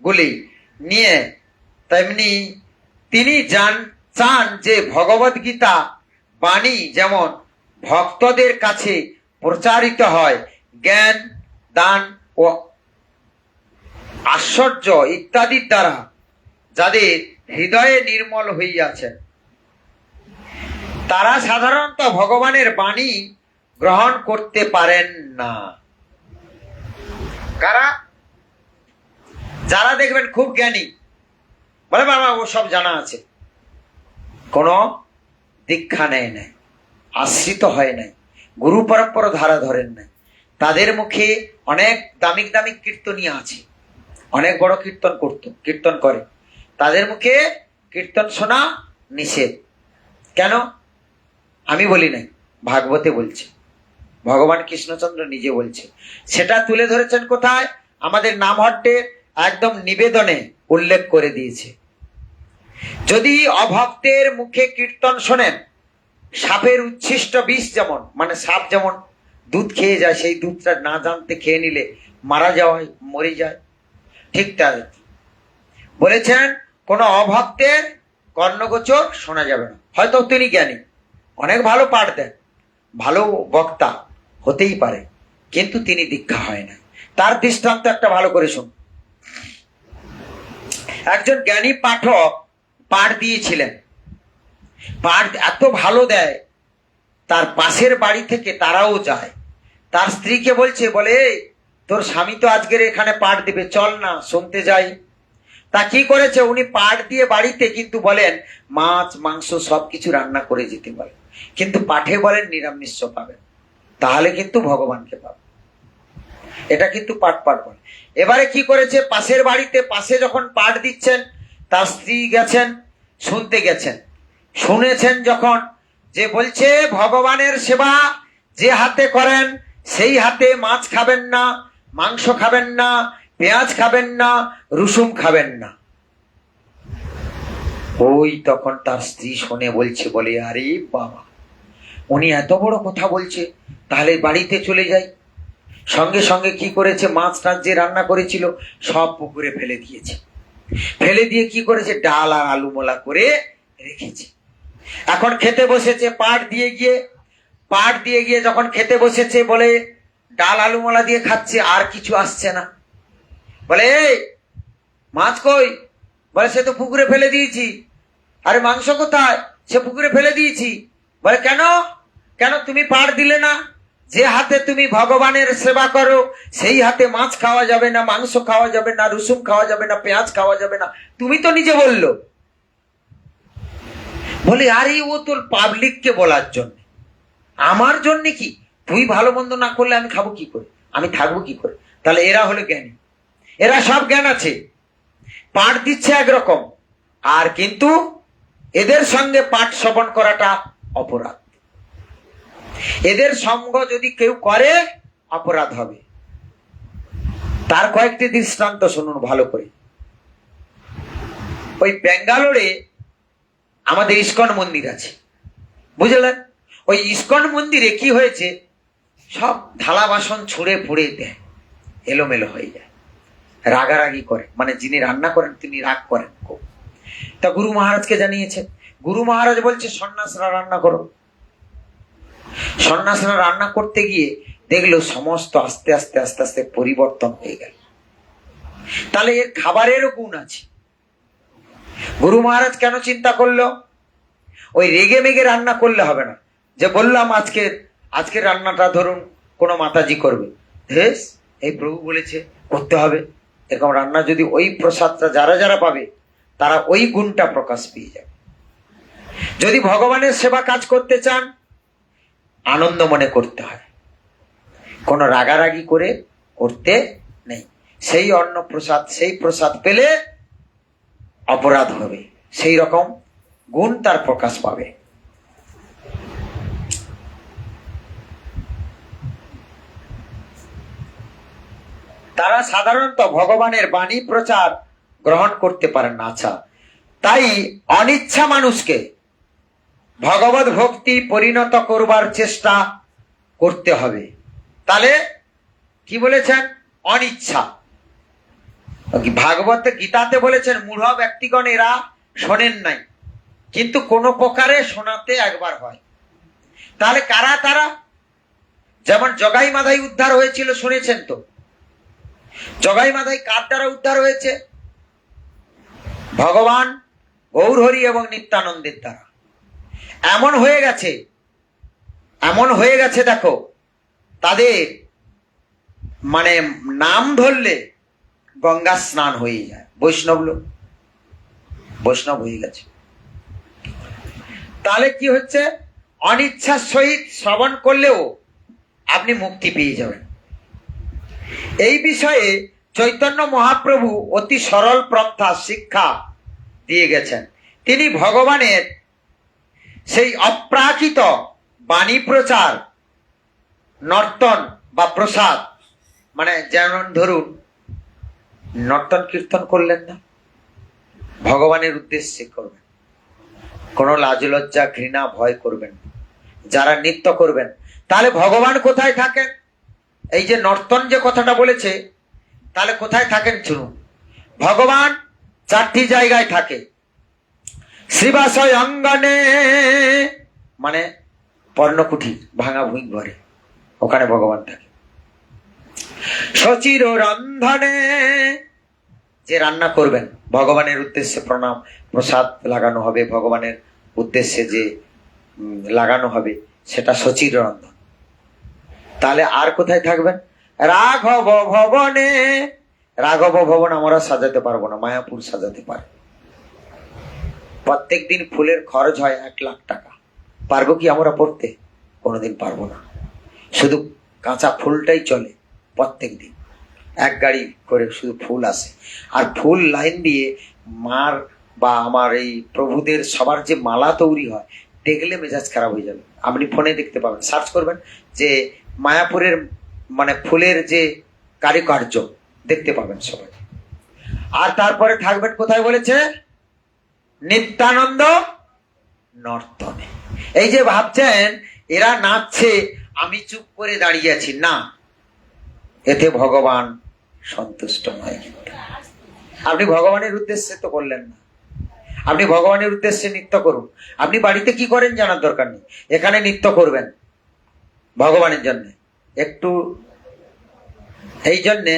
গুলি নিয়ে, তেমনি তিনি চান যে ভগবদ গীতা বাণী যেমন ভক্তদের কাছে প্রচারিত হয়, জ্ঞান দান ও আশ্চর্য ইত্যাদির দ্বারা যাদের হৃদয়ে নির্মল হইয়াছেন, তারা সাধারণত ভগবানের বাণী গ্রহণ করতে পারেন না। কারা? যারা দেখবেন খুব জ্ঞানী, বলে বাবা ও সব জানা আছে, কোনো দীক্ষা নেয় নাই, আশ্রিত হয় নাই, গুরু পরম্পরা ধারা ধরেন নাই, তাদের মুখে অনেক দামিক দামিক কীর্তনীয় আছে, অনেক বড় কীর্তন করে, তাদের মুখে কীর্তন শোনা নিষেধ। কেন? আমি বলি নাই, ভাগবতে বলছে, ভগবান কৃষ্ণচন্দ্র নিজে বলছে। সেটা তুলে ধরেছেন কোথায়? আমাদের নামহট্টের একদম নিবেদনে উল্লেখ করে দিয়েছে। যদি অভক্তের মুখে কীর্তন শোনেন, সাপের উচ্ছিষ্ট বিষ যেমন, মানে সাপ যেমন দুধ খেয়ে যায়, সেই দুধটা না জানতে খেয়ে নিলে মারা যাওয়া হয়, মরে যায়, ঠিক তাই বলেছেন কোনো অভক্তের কর্ণগোচর শোনা যাবে না। হয়তো তিনি জ্ঞানী, অনেক ভালো পাঠ দেন, ভালো বক্তা হতেই পারে, কিন্তু তিনি দীক্ষা হয় না। তার দৃষ্টান্ত একটা ভালো করে শুন। একজন জ্ঞানী পাঠক পাঠ দিয়েছিলেন, পাঠ এত ভালো দেয়, তার পাশের বাড়ি থেকে তারাও যায়, তার স্ত্রীকে বলছে, বলে তোর স্বামী তো আজকের এখানে পাঠ দিবে, চল না শুনতে যাই। তা কি করেছে, উনি পাঠ দিয়ে বাড়িতে কিন্তু বলেন মাছ মাংস সবকিছু রান্না করে যেতে বলেন, কিন্তু পাঠে বলেন নিরামিষ পাবেন, তাহলে কিন্তু ভগবানকে পাবেন। এটা কিন্তু পাঠ বলে। এবারে কি করেছে, পাশের বাড়িতে পাশে যখন পাঠ দিচ্ছেন, তার স্ত্রী গেছেন, শুনতে গেছেন, শুনেছেন যখন, যে বলছে ভগবানের সেবা যে হাতে করেন সেই হাতে মাছ খাবেন না, মাংস খাবেন না, পেঁয়াজ খাবেন না, রসুন খাবেন না। ওই তখন তার স্ত্রী শুনে বলছে, বলে আরে বাবা, উনি এত বড় কথা বলছে, তাহলে বাড়িতে চলে যাই। সঙ্গে সঙ্গে কি করেছে, মাছ টাছ যে রান্না করেছিল সব পুকুরে ফেলে দিয়েছে, ফেলে দিয়ে কি করেছে, ডাল আর আলু মোলা করে রেখেছে। এখন খেতে বসেছে, পাট দিয়ে গিয়ে যখন খেতে বসেছে, বলে ডাল আলু মোলা দিয়ে খাচ্ছে, আর কিছু আসছে না। বলে এই মাছ কই? বলে সে তো পুকুরে ফেলে দিয়েছি। আরে মাংস কোথায়? সে পুকুরে ফেলে দিয়েছি। বলে কেন কেন তুমি পাঠ দিলে না? যে হাতে তুমি ভগবানের সেবা করো সেই হাতে মাছ খাওয়া যাবে না, মাংস খাওয়া যাবে না, রসুন খাওয়া যাবে না, পেঁয়াজ খাওয়া যাবে না, তুমি তো নিজে বললো। বলে আরে ও তোর পাবলিককে বলার জন্য, আমার জন্য কি? তুই ভালো মন্দ না করলে আমি খাবো কি করে, আমি থাকবো কি করে? তাহলে এরা হলো জ্ঞানী, এরা সব জ্ঞান আছে, পাঠ দিচ্ছে একরকম, আর কিন্তু এদের সঙ্গে পাঠ শ্রবণ করাটা অপরাধ। এদের সঙ্গ যদি কেউ করে অপরাধ হবে। তার কয়েকটি দৃষ্টান্ত শুনুন ভালো করে। ওই ব্যাঙ্গালোরে আমাদের ইস্কন মন্দির আছে, বুঝলেন? ওই ইস্কন মন্দিরে কি হয়েছে, সব থালা বাসন ছুঁড়ে ফুড়ে দেয়, এলোমেলো হয়ে যায়, রাগারাগি করে, মানে যিনি রান্না করেন তিনি রাগ করেন খুব। তা গুরু মহারাজকে জানিয়েছে, গুরু মহারাজ বলছে সন্ন্যাসরা রান্না করো। সন্ন্যাসরা রান্না করতে গিয়ে দেখলো সমস্ত আস্তে আস্তে আস্তে আস্তে পরিবর্তন হয়ে গেল। তাহলে এর খাবারেরও গুণ আছে। গুরু মহারাজ কেন চিন্তা করলো, ওই রেগে মেগে রান্না করলে হবে না, যে বললাম আজকের রান্নাটা ধরুন কোনো মাতাজি করবে, বেশ এই প্রভু বলেছে করতে হবে, এরকম রান্না যদি ওই প্রসাদটা যারা যারা পাবে তারা ওই গুণটা প্রকাশ পেয়ে যাবে। যদি ভগবানের সেবা কাজ করতে চান আনন্দ মনে করতে হয়, কোনো রাগারাগি করে করতে নেই। সেই অন্ন প্রসাদ, সেই প্রসাদ পেলে অপরাধ হবে, সেই রকম গুণ তার প্রকাশ পাবে। তারা সাধারণত ভগবানের বাণী প্রচার গ্রহণ করতে পারেন না। আচ্ছা, তাই অনিচ্ছা মানুষকে ভগবত ভক্তি পরিণত করবার চেষ্টা করতে হবে। তাহলে কি বলেছেন, অনিচ্ছা। ভাগবত গীতাতে বলেছেন মূঢ় ব্যক্তিগণ এরা শোনেন নাই, কিন্তু কোন প্রকারে শোনাতে একবার হয়। তাহলে কারা তারা? যেমন জগাই মাধাই উদ্ধার হয়েছিল, শুনেছেন তো? জগাই মাধাই কার দ্বারা উদ্ধার হয়েছে? ভগবান গৌরহরি এবং নিত্যানন্দের দ্বারা। এমন হয়ে গেছে দেখো, তাদের মানে নাম ধরলে গঙ্গা স্নান হয়ে যায়, বৈষ্ণব হয়ে গেছে। তাহলে কি হচ্ছে, অনিচ্ছার সহিত শ্রবণ করলেও আপনি মুক্তি পেয়ে যাবেন। এই বিষয়ে চৈতন্য মহাপ্রভু অতি সরল পন্থা শিক্ষা দিয়ে গেছেন। তিনি ভগবানের সেই অপ্রাকৃত বাণী প্রচার, নর্তন বা প্রসাদ, মানে যেমন ধরুন নর্তন কীর্তন করলেন না, ভগবানের উদ্দেশ্যে করবেন, কোনো লাজ লজ্জা ঘৃণা ভয় করবেন না। যারা নৃত্য করবেন, তাহলে ভগবান কোথায় থাকেন? এই যে নর্তন যে কথাটা বলেছে, তাহলে কোথায় থাকেন শুনুন। ভগবান 4টি জায়গায় থাকে। শ্রীবাসয় অঙ্গনে, মানে পর্ণকুঠি, ভাঙা ভুঁই ঘরে, ওখানে ভগবান থাকে। সচির রন্ধনে, যে রান্না করবেন ভগবানের উদ্দেশ্যে, প্রণাম প্রসাদ লাগানো হবে ভগবানের উদ্দেশ্যে, যে লাগানো হবে সেটা সচির রন্ধন। তাহলে আর কোথায় থাকবেন? রাঘব ভবনে। রাঘব ভবন আমরা সাজাতে পারবো না, মায়াপুর সাজাতে পারে। প্রত্যেক দিন ফুলের খরচ হয় 1 লাখ টাকা। পারবো কি আমরা পড়তে? কোনোদিন পারবো না। শুধু কাঁচা ফুলটাই চলে প্রত্যেক দিন, 1 গাড়ি করে শুধু ফুল আসে। আর ফুল লাইন দিয়ে মার বা আমার এই প্রভুদের সবার যে মালা তৈরি হয়, দেখলে মেজাজ খারাপ হয়ে যাবে। আপনি ফোনে দেখতে পাবেন, সার্চ করবেন যে মায়াপুরের মানে ফুলের যে কারুকার্য, দেখতে পাবেন সবাই। আর তারপরে থাকবেন কোথায় বলেছে? নিত্যানন্দ নর্তনে। এই যে ভাবছেন এরা নাচছে, আমি চুপ করে দাঁড়িয়ে আছি, না, এতে ভগবান সন্তুষ্ট নয়। কিন্তু আপনি ভগবানের উদ্দেশ্যে তো করলেন না, আপনি ভগবানের উদ্দেশ্যে নৃত্য করুন। আপনি বাড়িতে কি করেন জানার দরকার নেই, এখানে নৃত্য করবেন ভগবানের জন্য একটু। এই জন্যে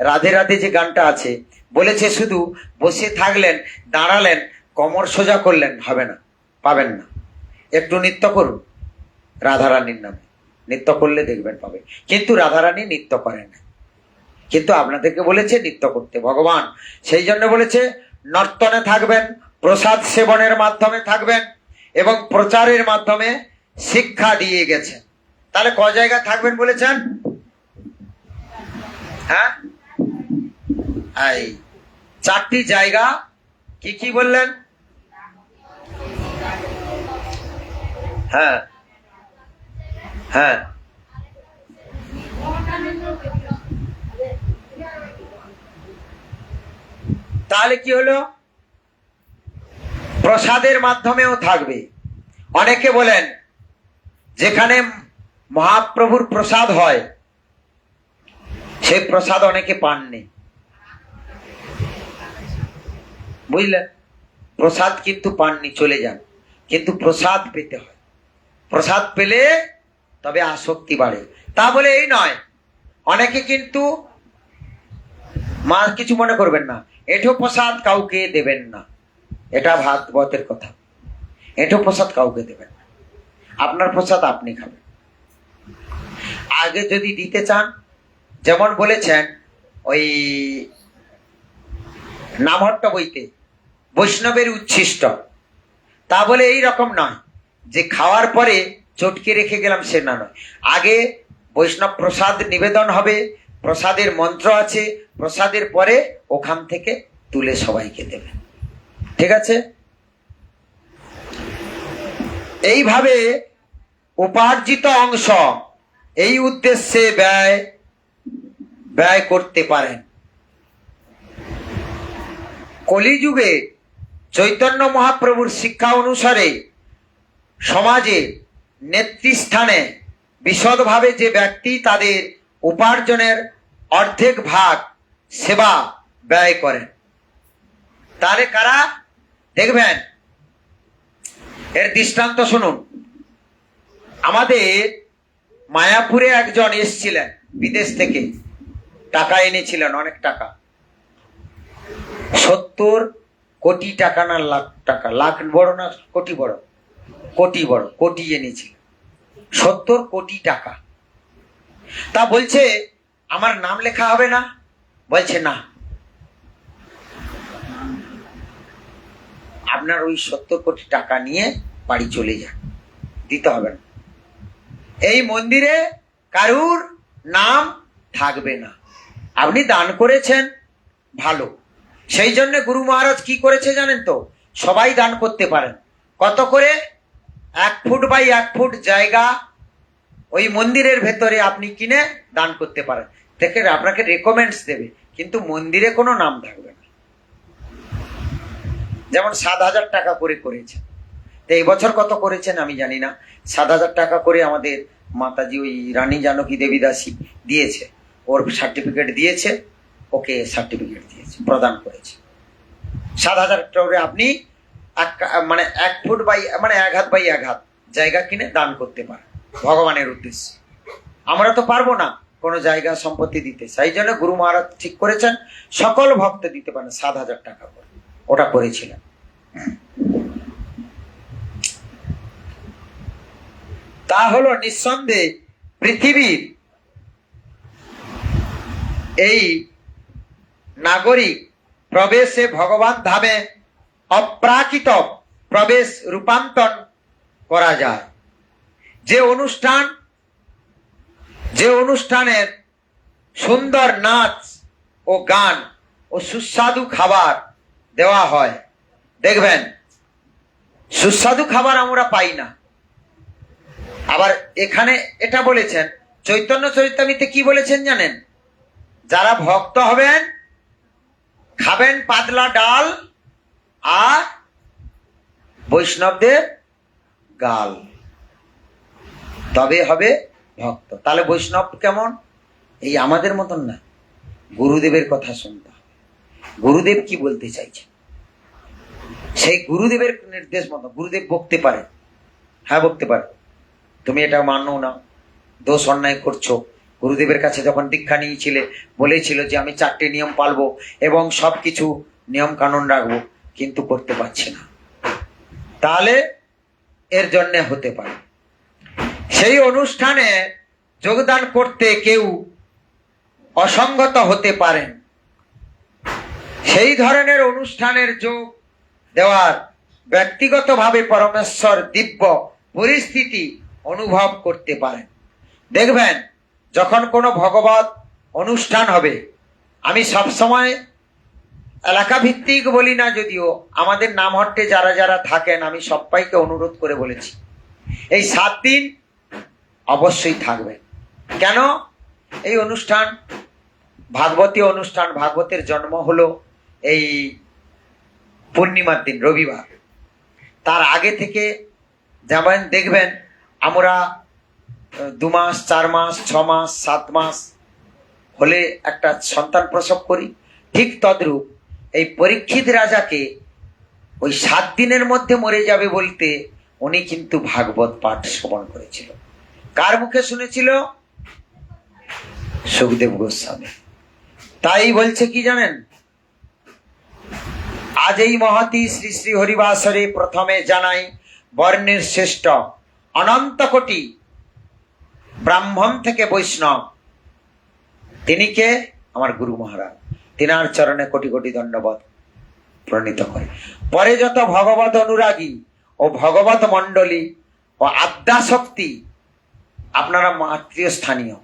রাধে রাধে যে গানটা আছে, বলেছে শুধু বসে থাকলেন, দাঁড়ালেন, কোমর সোজা করলেন, হবে না, পাবেন না। একটু নৃত্য করুন রাধারানীর নামে, নৃত্য করলে দেখবেন পাবে। কিন্তু রাধারানী নৃত্য করেন না, কিন্তু আপনাদেরকে বলেছে নৃত্য করতে ভগবান। সেই জন্য বলেছে নর্তনে থাকবেন, প্রসাদ সেবনের মাধ্যমে থাকবেন এবং প্রচারের মাধ্যমে শিক্ষা দিয়ে গেছেন। তাহলে ক জায়গায় থাকবেন বলেছেন? হ্যাঁ, এই 4টি জায়গা। কি কি বললেন? হ্যাঁ হ্যাঁ, তাহলে কি হলো? প্রসাদের মাধ্যমেও থাকবে। অনেকে বলেন যেখানে মহাপ্রভুর প্রসাদ হয় সেই প্রসাদ অনেকে পাননি, বুঝলেন? প্রসাদ কিন্তু পাননি, চলে যান, কিন্তু প্রসাদ পেতে হয়। প্রসাদ পেলে তবে আসক্তি বাড়ে। তা বলে এই নয়, অনেকে কিন্তু মা কিছু মনে করবেন না, এঁঠো প্রসাদ কাউকে দেবেন না, এটা ভাগবতের কথা। এঁঠো প্রসাদ কাউকে দেবেন না, আপনার প্রসাদ আপনি খাবেন। আগে যদি দিতে চান, যেমন বলেছেন ওই নামহট্ট বইতে, বৈষ্ণবের উচ্ছিষ্ট, তা বলে এই রকম নয় যে খাওয়ার পরে চটকে রেখে গেলাম, সে না নয়। আগে বৈষ্ণব প্রসাদ নিবেদন হবে, প্রসাদের মন্ত্র আছে, প্রসাদের পরে ওখান থেকে তুলে সবাইকে দেবেন, ঠিক আছে? এইভাবে উপার্জিত অংশ এই উদ্দেশ্যে ব্যয় করতে পারেন। কলিযুগে চৈতন্য মহাপ্রভুর শিক্ষা অনুসারে সমাজে নেতৃস্থানে বিশদভাবে যে ব্যক্তি তাদের উপার্জনের অর্ধেক ভাগ সেবা ব্যয় করেন। তাহলে কারা? দেখবেন, এর দৃষ্টান্ত শুনুন। আমাদের মায়াপুরে একজন এসেছিলেন বিদেশ থেকে, টাকা এনেছিলেন, অনেক টাকা, 70 কোটি টাকা না লাখ টাকা, লাখ বড় না কোটি বড়, কোটি বড়, কোটি এনেছিলেন, 70 কোটি টাকা। তা বলছে আমার নাম লেখা হবে না? বলছে না, আপনার ওই 70 কোটি টাকা নিয়ে বাড়ি চলে যান, দিতে হবে না। এই মন্দিরে কারুর নাম থাকবে না। আপনি দান করেছেন, ভালো। সেই জন্য গুরু মহারাজ কি করেছে জানেন তো? সবাই দান করতে পারেন। কত করে? 1 ফুট বাই 1 ফুট জায়গা ওই মন্দিরের ভেতরে আপনি কিনে দান করতে পারেন। দেখে আপনাকে রেকমেন্ডস দেবে, কিন্তু মন্দিরে কোনো নাম থাকবে না। যেমন 7,000 টাকা করে করেছে। তো এই বছর কত করেছেন আমি জানি না। 7,000 টাকা করে আমাদের মাতাজি ওই রানী জানকী দেবী দাসী দিয়েছে, ওর সার্টিফিকেট দিয়েছে, ওকে সার্টিফিকেট দিয়েছে, প্রদান করেছে। 7,000 টাকা আপনি মানে 1 ফুট বাই মানে 1 হাত বাই 1 হাত জায়গা কিনে দান করতে পারেন ভগবানের উদ্দেশ্যে। আমরা তো পারবো না কোনো জায়গা সম্পত্তি দিতে, সেই জন্য গুরু মহারাজ ঠিক করেছেন সকল ভক্ত দিতে পারেন 7,000 টাকা করে। ওটা করেছিলেন। তা হলো নিঃসন্দেহে পৃথিবীর এই নাগরিক প্রবেশে ভগবান ধামে অপ্রাকৃত প্রবেশ রূপান্তর করা যায়। যে অনুষ্ঠানের সুন্দর নাচ ও গান ও সুস্বাদু খাবার দেওয়া হয়, দেখবেন সুস্বাদু খাবার আমরা পাই না। আবার এখানে এটা বলেছেন চৈতন্য চরিতামৃতে, কি বলেছেন জানেন? যারা ভক্ত হবেন খাবেন পাতলা ডাল আর বৈষ্ণবদের গাল, তবে হবে ভক্ত। তাহলে বৈষ্ণব কেমন? এই আমাদের মতন না, গুরুদেবের কথা শুনতে হবে। গুরুদেব কি বলতে চাইছে সেই গুরুদেবের নির্দেশ মতো। গুরুদেব বকতে পারে, হ্যাঁ বকতে পারে, তুমি এটা মানো না, দোষ অন্যায় করছো। গুরুদেবের কাছে যখন দীক্ষা নিয়েছিলে বলেছিল যে আমি 4টে নিয়ম পালবো এবং সবকিছু নিয়ম কানুন রাখবো, কিন্তু করতে পারছে না, তাহলে এর জন্য হতে পারে। সেই অনুষ্ঠানে যোগদান করতে কেউ অসঙ্গত হতে পারেন। সেই ধরনের অনুষ্ঠানের যোগ দেওয়ার ব্যক্তিগতভাবে পরমেশ্বর দিব্য পরিস্থিতি অনুভব করতে পারেন। দেখবেন যখন কোনো ভগবত অনুষ্ঠান হবে, আমি সবসময় এলাকা ভিত্তিক বলি না, যদিও আমাদের নামহট্টে যারা যারা থাকেন আমি সবাইকে অনুরোধ করে বলেছি এই 7 দিন অবশ্যই থাকবেন। কেন? এই অনুষ্ঠান ভাগবতী অনুষ্ঠান, ভাগবতের জন্ম হলো এই পূর্ণিমার দিন, রবিবার। তার আগে থেকে যেমন দেখবেন আমরা 2 মাস 4 মাস 6 মাস 7 মাস হলে একটা সন্তান প্রসব করি, ঠিক তদ্রূপ এই পরীক্ষিত রাজাকে ওই 7 দিনের মধ্যে মরে যাবে বলতে উনি কিন্তু ভাগবত পাঠ শ্রবণ করেছিল। কার মুখে শুনেছিল? সুখদেব গোস্বামী। তাই বলছে কি জানেন? আজ এই মহতি শ্রী শ্রী হরিবাসরে প্রথমে জানাই বর্ণের শ্রেষ্ঠ অনন্ত কোটি ব্রাহ্মণ থেকে বৈষ্ণব, তিনি কে? আমার গুরু মহারাজ। তিনার চরণে কোটি কোটি দণ্ডবত প্রণীত করে। পরে যত ভগবত অনুরাগী ও ভগবত মণ্ডলী ও আদ্যাশক্তি, আপনারা মাতৃস্থানীয়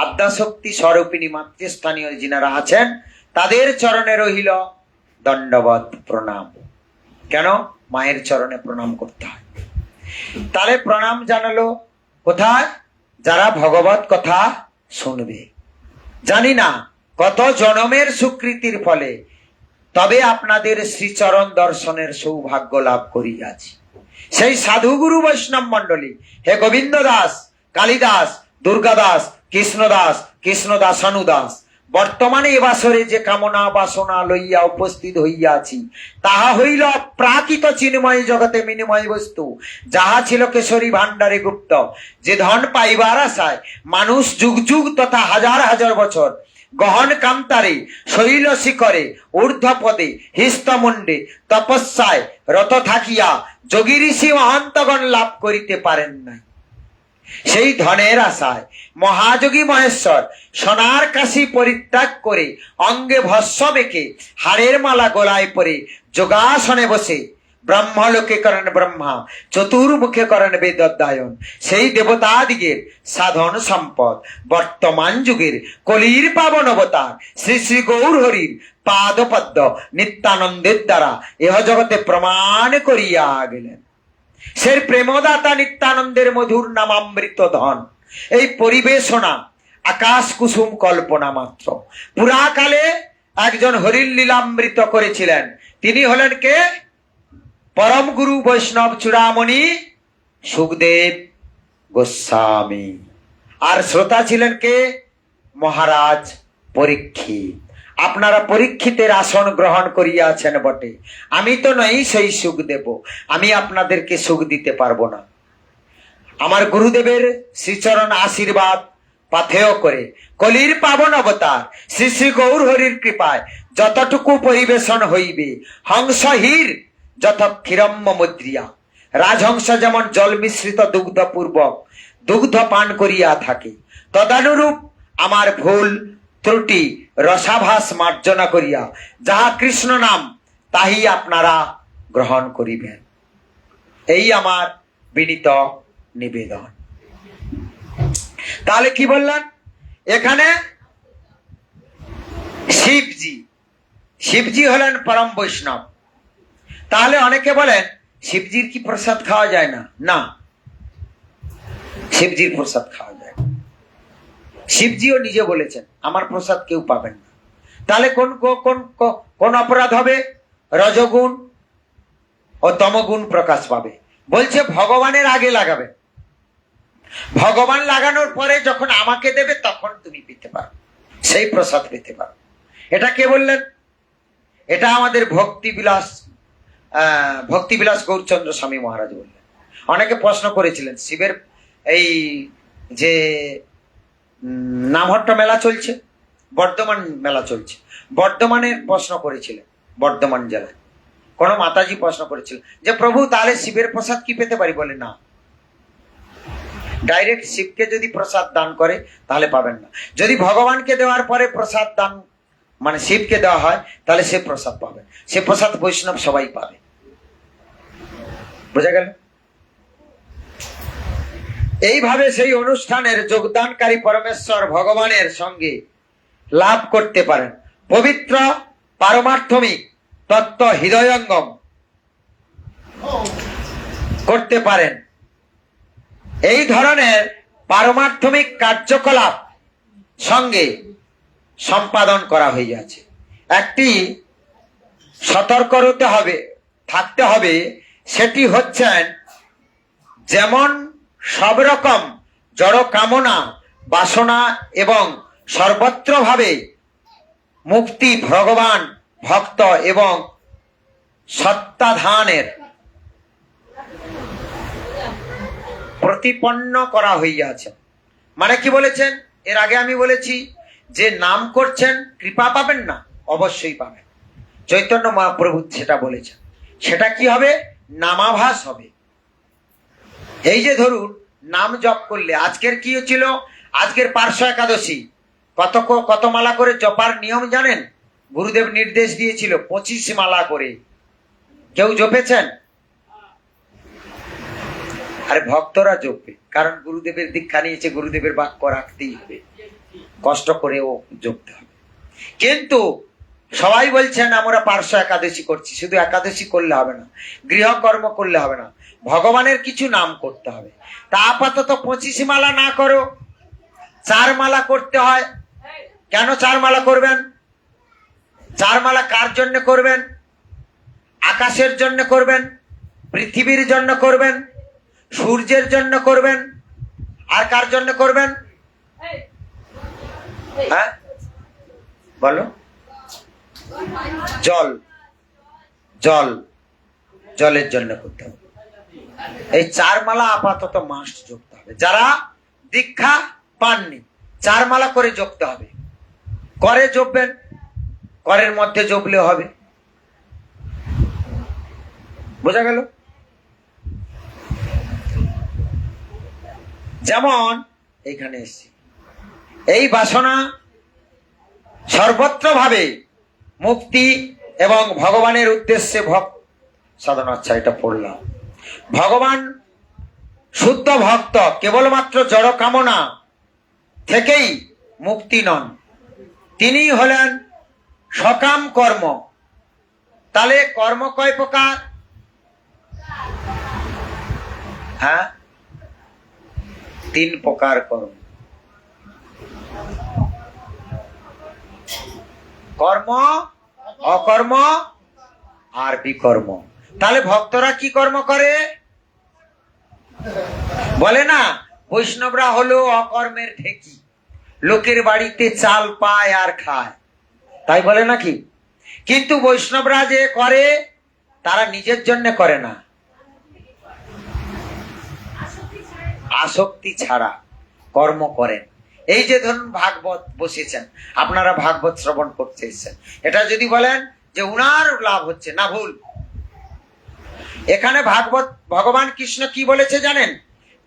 আদ্যাশক্তি স্বরূপিণী মাতৃস্থানীয় যিনারা আছেন, তাদের চরণে রহিল দণ্ডবত প্রণাম। কেন? মায়ের চরণে প্রণাম করতে হয়। তাহলে প্রণাম জানালো কোথায়? যারা ভগবত কথা শুনবে। জানি না কত জনমের স্বীকৃতির ফলে তবে আপনাদের শ্রীচরণ দর্শনের সৌভাগ্য লাভ করিয়াছি। সেই সাধুগুরু বৈষ্ণব মণ্ডলী, হে গোবিন্দ দাস, কালিদাস, দুর্গাদাস, কৃষ্ণদাস, কৃষ্ণদাসানুদাস, বর্তমানে এ বাসরে যে কামনা বাসনা লইয়া উপস্থিত হইয়াছি, তাহা হইল প্রাকৃত চিন্ময় জগতে মিনিময় বস্তু, যাহা ছিল কেশরী ভাণ্ডারে গুপ্ত। যে ধন পাইবার আশায় মানুষ যুগ যুগ তথা হাজার হাজার বছর গহন কান্তারে শৈল শিখরে ঊর্ধ্বপদে হিস্তমুণ্ডে তপস্যায় রত থাকিয়া যোগী ঋষি মহান্তগণ লাভ করিতে পারেন নাই, সেই ধনের আশায় মহাযোগী মহেশ্বর সোনার কাশি পরিত্যাগ করে অঙ্গে ভস্ম বেঁকে হাড়ের মালা গলায় পরে যোগাসনে বসে ব্রহ্মলোকে করেন ব্রহ্মা, চতুর্মুখে করেন বেদ অধ্যয়ন। সেই দেবতাদিগের সাধন সম্পদ বর্তমান যুগের কলির পাবন অবতার শ্রী শ্রী গৌর হরির পাদপদ্ম নিত্যানন্দের দ্বারা এহ জগতে প্রমাণ করিয়া গেলেন। সেই প্রেমদাতা নিত্যানন্দের মধুর নামামৃত ধন। এই পরিবেশনা আকাশ কুসুম কল্পনা মাত্র। পুরাকালে একজন হরির লীলামৃত করেছিলেন, তিনি হলেন কে? পরম গুরু বৈষ্ণব চূড়ামণি সুখদেব গোস্বামী। আর শ্রোতা ছিলেন কে? মহারাজ পরীক্ষিত। আপনারা পরীক্ষিতের আসন গ্রহণ করিয়াছেন বটে, আমি তো নই সেই সুখদেব, আমি আপনাদেরকে সুখ দিতে পারবো না। আমার গুরুদেবের শ্রীচরণ আশীর্বাদ পাথেয় করে কলির পাবন অবতার শ্রী শ্রী গৌর হরির কৃপায় যতটুকু পরিবেশন হইবে, হংসহীর যত ক্ষীরম্য মুদ্রিয়া। রাজহংস যেমন জল মিশ্রিত দুগ্ধ পূর্বক দুগ্ধ পান করিয়া থাকে, তদানুরূপ আমার ভুল ত্রুটি রসাভাস মার্জনা করিয়া যাহা কৃষ্ণ নাম তাহি আপনারা গ্রহণ করিবেন। এই আমার বিনীত নিবেদন। তাহলে কি বললেন এখানে? শিবজি হলেন পরম বৈষ্ণব। তাহলে অনেকে বলেন শিবজির কি প্রসাদ খাওয়া যায় না? না, শিবজির প্রসাদ খাওয়া যায়। শিবজিও নিজে বলেছেন আমার প্রসাদ কেউ পাবেন না। তাহলে কোন কোন কোন অপরাধ হবে? রজগুণ ও তমগুণ প্রকাশ পাবে। বলছে ভগবানের আগে লাগাবে, ভগবান লাগানোর পরে যখন আমাকে দেবে তখন তুমি পেতে পারো, সেই প্রসাদ পেতে পারো। এটা কে বললেন? এটা আমাদের ভক্তিবিলাস গৌরচন্দ্র স্বামী মহারাজ বললেন। অনেকে প্রশ্ন করেছিলেন শিবের এই যে নামহট্ট মেলা চলছে, বর্ধমান মেলা চলছে, বর্ধমানের প্রশ্ন করেছিলেন। বর্ধমান জেলায় কোন মাতাজি প্রশ্ন করেছিলেন যে প্রভু তাহলে শিবের প্রসাদ কি পেতে পারি? বলে না, ডাইরেক্ট শিবকে যদি প্রসাদ দান করে তাহলে পাবেন না। যদি ভগবানকে দেওয়ার পরে প্রসাদ দান মানে শিবকে দেওয়া হয় তাহলে সে প্রসাদ পাবেন। সে প্রসাদ বৈষ্ণব সবাই পাবে। বোঝা গেল? এইভাবে সেই অনুষ্ঠানের যোগদানকারী পরমেশ্বর ভগবানের সঙ্গে লাভ করতে পারেন, পবিত্র পারমার্থমিক তত্ত্ব হৃদয়ঙ্গম করতে পারেন। এই ধরনের পারমার্থমিক কার্যকলাপ সঙ্গে সম্পাদন করা হইয়াছে। একটি সতর্ক থাকতে হবে, সেটি হচ্ছেন যেমন সব রকম জড় কামনা বাসনা এবং সর্বত্রভাবে মুক্তি ভগবান ভক্ত এবং সত্তাধানের প্রতিপন্ন করা হইয়াছে। মানে কি বলেছেন? এর আগে আমি বলেছি যে নাম করছেন কৃপা পাবেন না, অবশ্যই পাবেন। চৈতন্য মহাপ্রভু সেটা বলেছেন। সেটা কি হবে? নামাভাস হবে। এই যে ধরুন নাম জপ করলে, আজকের কি হচ্ছিল? আজকের পার্শ্ব একাদশী। কত মালা করে জপার নিয়ম জানেন? গুরুদেব নির্দেশ দিয়েছিল 25 মালা করে। কেউ জপেছেন? আরে ভক্তরা জপবে, কারণ গুরুদেবের দীক্ষা নিয়েছে, গুরুদেবের বাক্য রাখতেই হবে, কষ্ট করেও জপতে হবে। কিন্তু সবাই বলছেন আমরা পার্শ্ব একাদশী করছি। শুধু একাদশী করলে হবে না, গৃহকর্ম করলে হবে না, ভগবানের কিছু নাম করতে হবে। তা আপাতত 25 মালা না করো, 4 মালা করতে হয়। কেন 4 মালা করবেন? 4 মালা কার জন্য করবেন? আকাশের জন্য করবেন, পৃথিবীর জন্য করবেন, সূর্যের জন্য করবেন, আর কার জন্য করবেন? হ্যাঁ বলো। জলের জন্য করতে হবে। এই 4 মালা আপাতত মাস্ট জপতে হবে। যারা দীক্ষা পাননি 4 মালা করে জপতে হবে। করে জপবেন, করের মধ্যে জপলে হবে। বোঝা গেল? যেমন এইখানে এসছি, এই বাসনা সর্বত্র ভাবে মুক্তি এবং ভগবানের উদ্দেশ্যে সাধনা। আচ্ছা, এটা পড়লাম। ভগবান শুদ্ধ ভক্ত, কেবলমাত্র জড় কামনা থেকেই মুক্তি নন, তিনি হলেন সকাম কর্ম। তাহলে কর্ম কয় প্রকার? হ্যাঁ, 3 প্রকার কর্ম। কর্ম, অকর্ম আর বিকর্ম। তাহলে ভক্তরা কি কর্ম করে? বলে না, বৈষ্ণবরা হলো অকর্মের ঢেকি, লোকের বাড়িতে চাল পায় আর খায়, তাই বলে নাকি? কিন্তু বৈষ্ণবরা যে করে তারা নিজের জন্য করে না, আসক্তি ছাড়া কর্ম করেন। এই যে ধরুন ভাগবত বসেছেন, আপনারা ভাগবত শ্রবণ করতে এসেছেন, এটা যদি বলেন যে উনার লাভ হচ্ছে না, ভুল। এখানে ভাগবত ভগবান কৃষ্ণ কি বলেছে জানেন?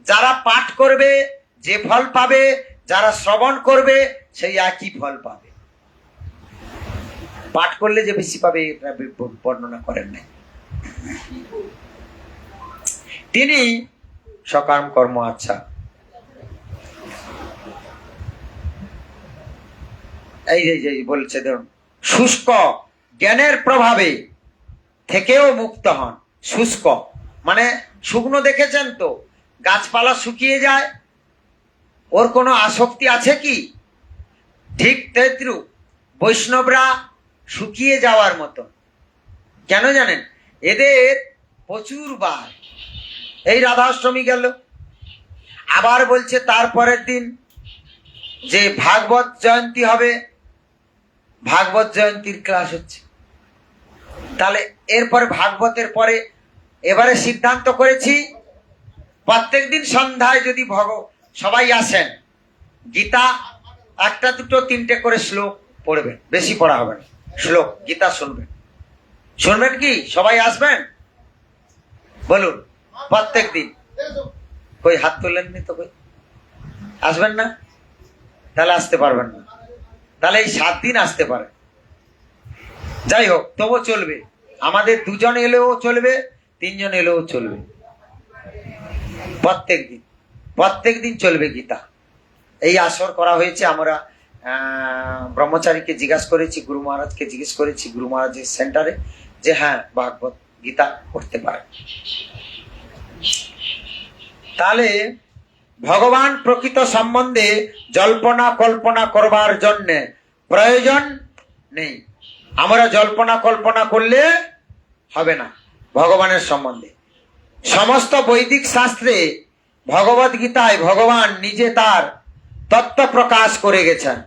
যারা পাঠ করবে যে ফল পাবে, যারা শ্রবণ করবে সেই একই ফল পাবে। পাঠ করলে যে বেশি পাবে এটা বর্ণনা করেন নাই। তিনি সকাম কর্ম। আচ্ছা, এই যে বলছে ধরুন, শুষ্ক জ্ঞানের প্রভাবে থেকেও মুক্ত হন। শুষ্ক মানে শুকনো, দেখেছেন তো গাছপালা শুকিয়ে যায়, ওর কোনো আসক্তি আছে কি? ঠিক তেদ্রুপ বৈষ্ণবরা শুকিয়ে যাওয়ার মতো। কেন জানেন? এদের প্রচুর বার। এই রাধাষ্টমী গেল, আবার বলছে তারপরের দিন যে ভাগবত জয়ন্তী হবে, ভাগবত জয়ন্তীর ক্লাস হচ্ছে। তাহলে এরপরে ভাগবতের পরে এবারে সিদ্ধান্ত করেছি প্রত্যেকদিন সন্ধ্যায় যদি সবাই আসেন, গীতা 1টা 2টো 3টে করে শ্লোক পড়বেন, বেশি পড়া হবে না, শ্লোক গীতা শুনবেন। শুনবেন কি? সবাই আসবেন? বলুন, প্রত্যেক দিন। কই হাত তুলেননি তো? কই আসবেন না? তাহলে আসতে পারবেন না। তাহলে এই 7 দিন আসতে পারে। যাই হোক, তবু চলবে। আমাদের 2 জন এলেও চলবে, 3 জন এলেও চলবে। প্রত্যেক দিন চলবে গীতা। এই আসর করা হয়েছে। আমরা ব্রহ্মচারীকে জিজ্ঞাসা করেছি, গুরু মহারাজকে জিজ্ঞেস করেছি, গুরু মহারাজের সেন্টারে, যে হ্যাঁ ভাগবত গীতা করতে পারে। তাহলে ভগবান প্রকৃত সম্বন্ধে জল্পনা কল্পনা করবার জন্য প্রয়োজন নেই। আমরা জল্পনা কল্পনা করলে হবে না ভগবানের সম্বন্ধে। সমস্ত বৈদিক শাস্ত্রে, ভগবত গীতায় ভগবান নিজে তার তত্ত্ব প্রকাশ করে গেছেন।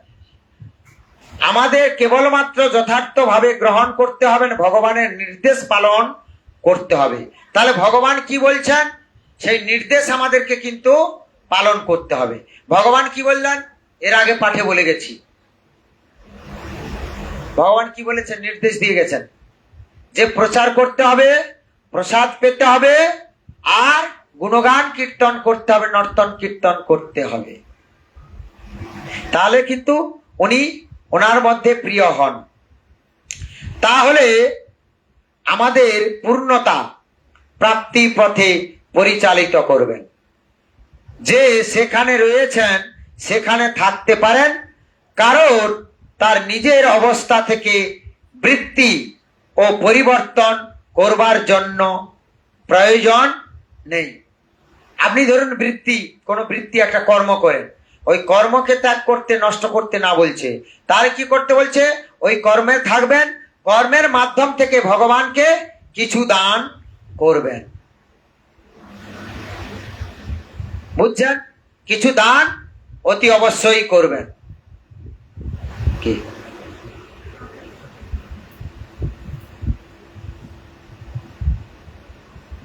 আমাদের কেবলমাত্র যথার্থভাবে গ্রহণ করতে হবে, ভগবানের নির্দেশ পালন করতে হবে। তাহলে ভগবান কি বলছেন সেই নির্দেশ আমাদেরকে কিন্তু পালন করতে হবে। ভগবান কি বললেন এর আগে পাঠে বলে গেছি। ভগবান কি বলেছেন? নির্দেশ দিয়ে গেছেন যে প্রচার করতে হবে, প্রসাদ পেতে হবে, আর গুণগান কীর্তন করতে হবে, নর্তন কীর্তন করতে হবে। তাহলে কিন্তু উনি ওনার মধ্যে প্রিয় হন। তাহলে আমাদের পূর্ণতা প্রাপ্তি পথে পরিচালিত করবেন। যে সেখানে রয়েছেন সেখানে থাকতে পারেন, কারণ তার নিজের অবস্থা থেকে বৃত্তি ও পরিবর্তন করবার জন্য প্রয়োজন নেই। আপনি ধরুন কোনো বৃত্তি একটা কর্ম করেন, ওই কর্মকে ত্যাগ করতে, নষ্ট করতে না বলছে, তার কি করতে বলছে? ওই কর্মে থাকবেন, কর্মের মাধ্যম থেকে ভগবানকে কিছু দান করবেন। বুঝছেন? কিছু দান অতি অবশ্যই করবেন। কি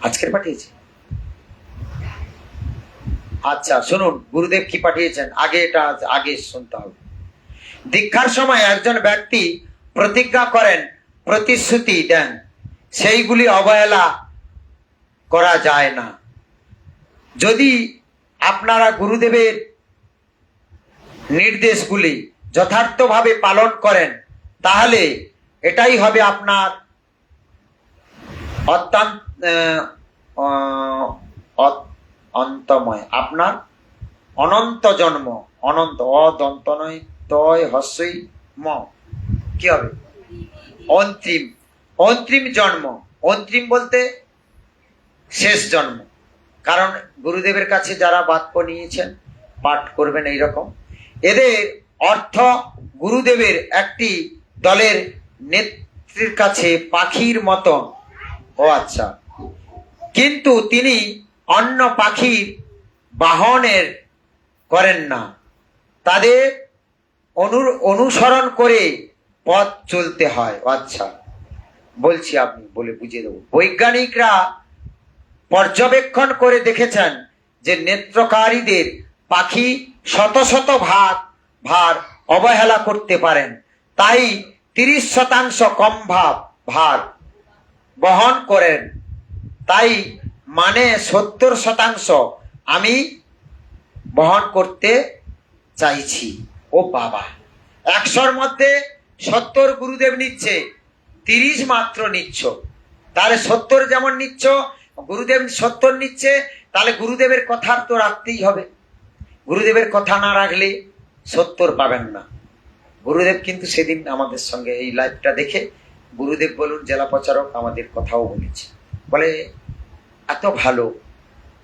আজকের পাঠিয়েছি? আচ্ছা শুনুন, গুরুদেব কি পাঠিয়েছেন আগে শুনতে হবে। দীক্ষার সময় একজন ব্যক্তি প্রতিজ্ঞা করেন, প্রতিশ্রুতি দেন, সেইগুলি অবহেলা করা যায় না। যদি আপনারা গুরুদেবের নির্দেশগুলি যথার্থভাবে পালন করেন, তাহলে এটাই হবে আপনার অত্যন্ত অন্তময়, আপনার অনন্ত জন্ম, অনন্ত, অদন্ত নয়, তয় হস্যই ম, কি হবে? অন্তিম, অন্তিম জন্ম। অন্তিম বলতে শেষ জন্ম। কারণ গুরুদেবের কাছে যারা বাক্য নিয়েছেন পাঠ করবেন এইরকম, এদের অর্থ গুরুদেবের একটি দলের নেত্রীর কাছে পাখির মতন। ও আচ্ছা, কিন্তু তিনি অন্য পাখির বাহনের করেন না, তাদের অনুসরণ করে পথ চলতে হয়। আচ্ছা, বলছি, আপনি বলে বুঝিয়ে দেবো। বৈজ্ঞানিকরা পর্যবেক্ষণ করে দেখেছেন যে নেত্রকারীদের পাখি শত শত ভার অবহেলা করতে পারেন, তাই 30% কম ভার বহন করেন। তাই মানে 70% আমি বহন করতে চাইছি। ও বাবা, 100-র মধ্যে 70 গুরুদেব নিচ্ছে, 30 মাত্র নিচ্ছ। তাহলে 70 যেমন নিচ্ছ, গুরুদেব 70 নিচ্ছে, তাহলে গুরুদেবের কথা তো রাখতেই হবে। গুরুদেবের কথা না রাখলে 70 পাবেন না। গুরুদেব কিন্তু সেদিন আমাদের সঙ্গে এই লাইভটা দেখে, গুরুদেব বলুন জেলা প্রচারক আমাদের কথাও বলেছে, বলে এত ভালো,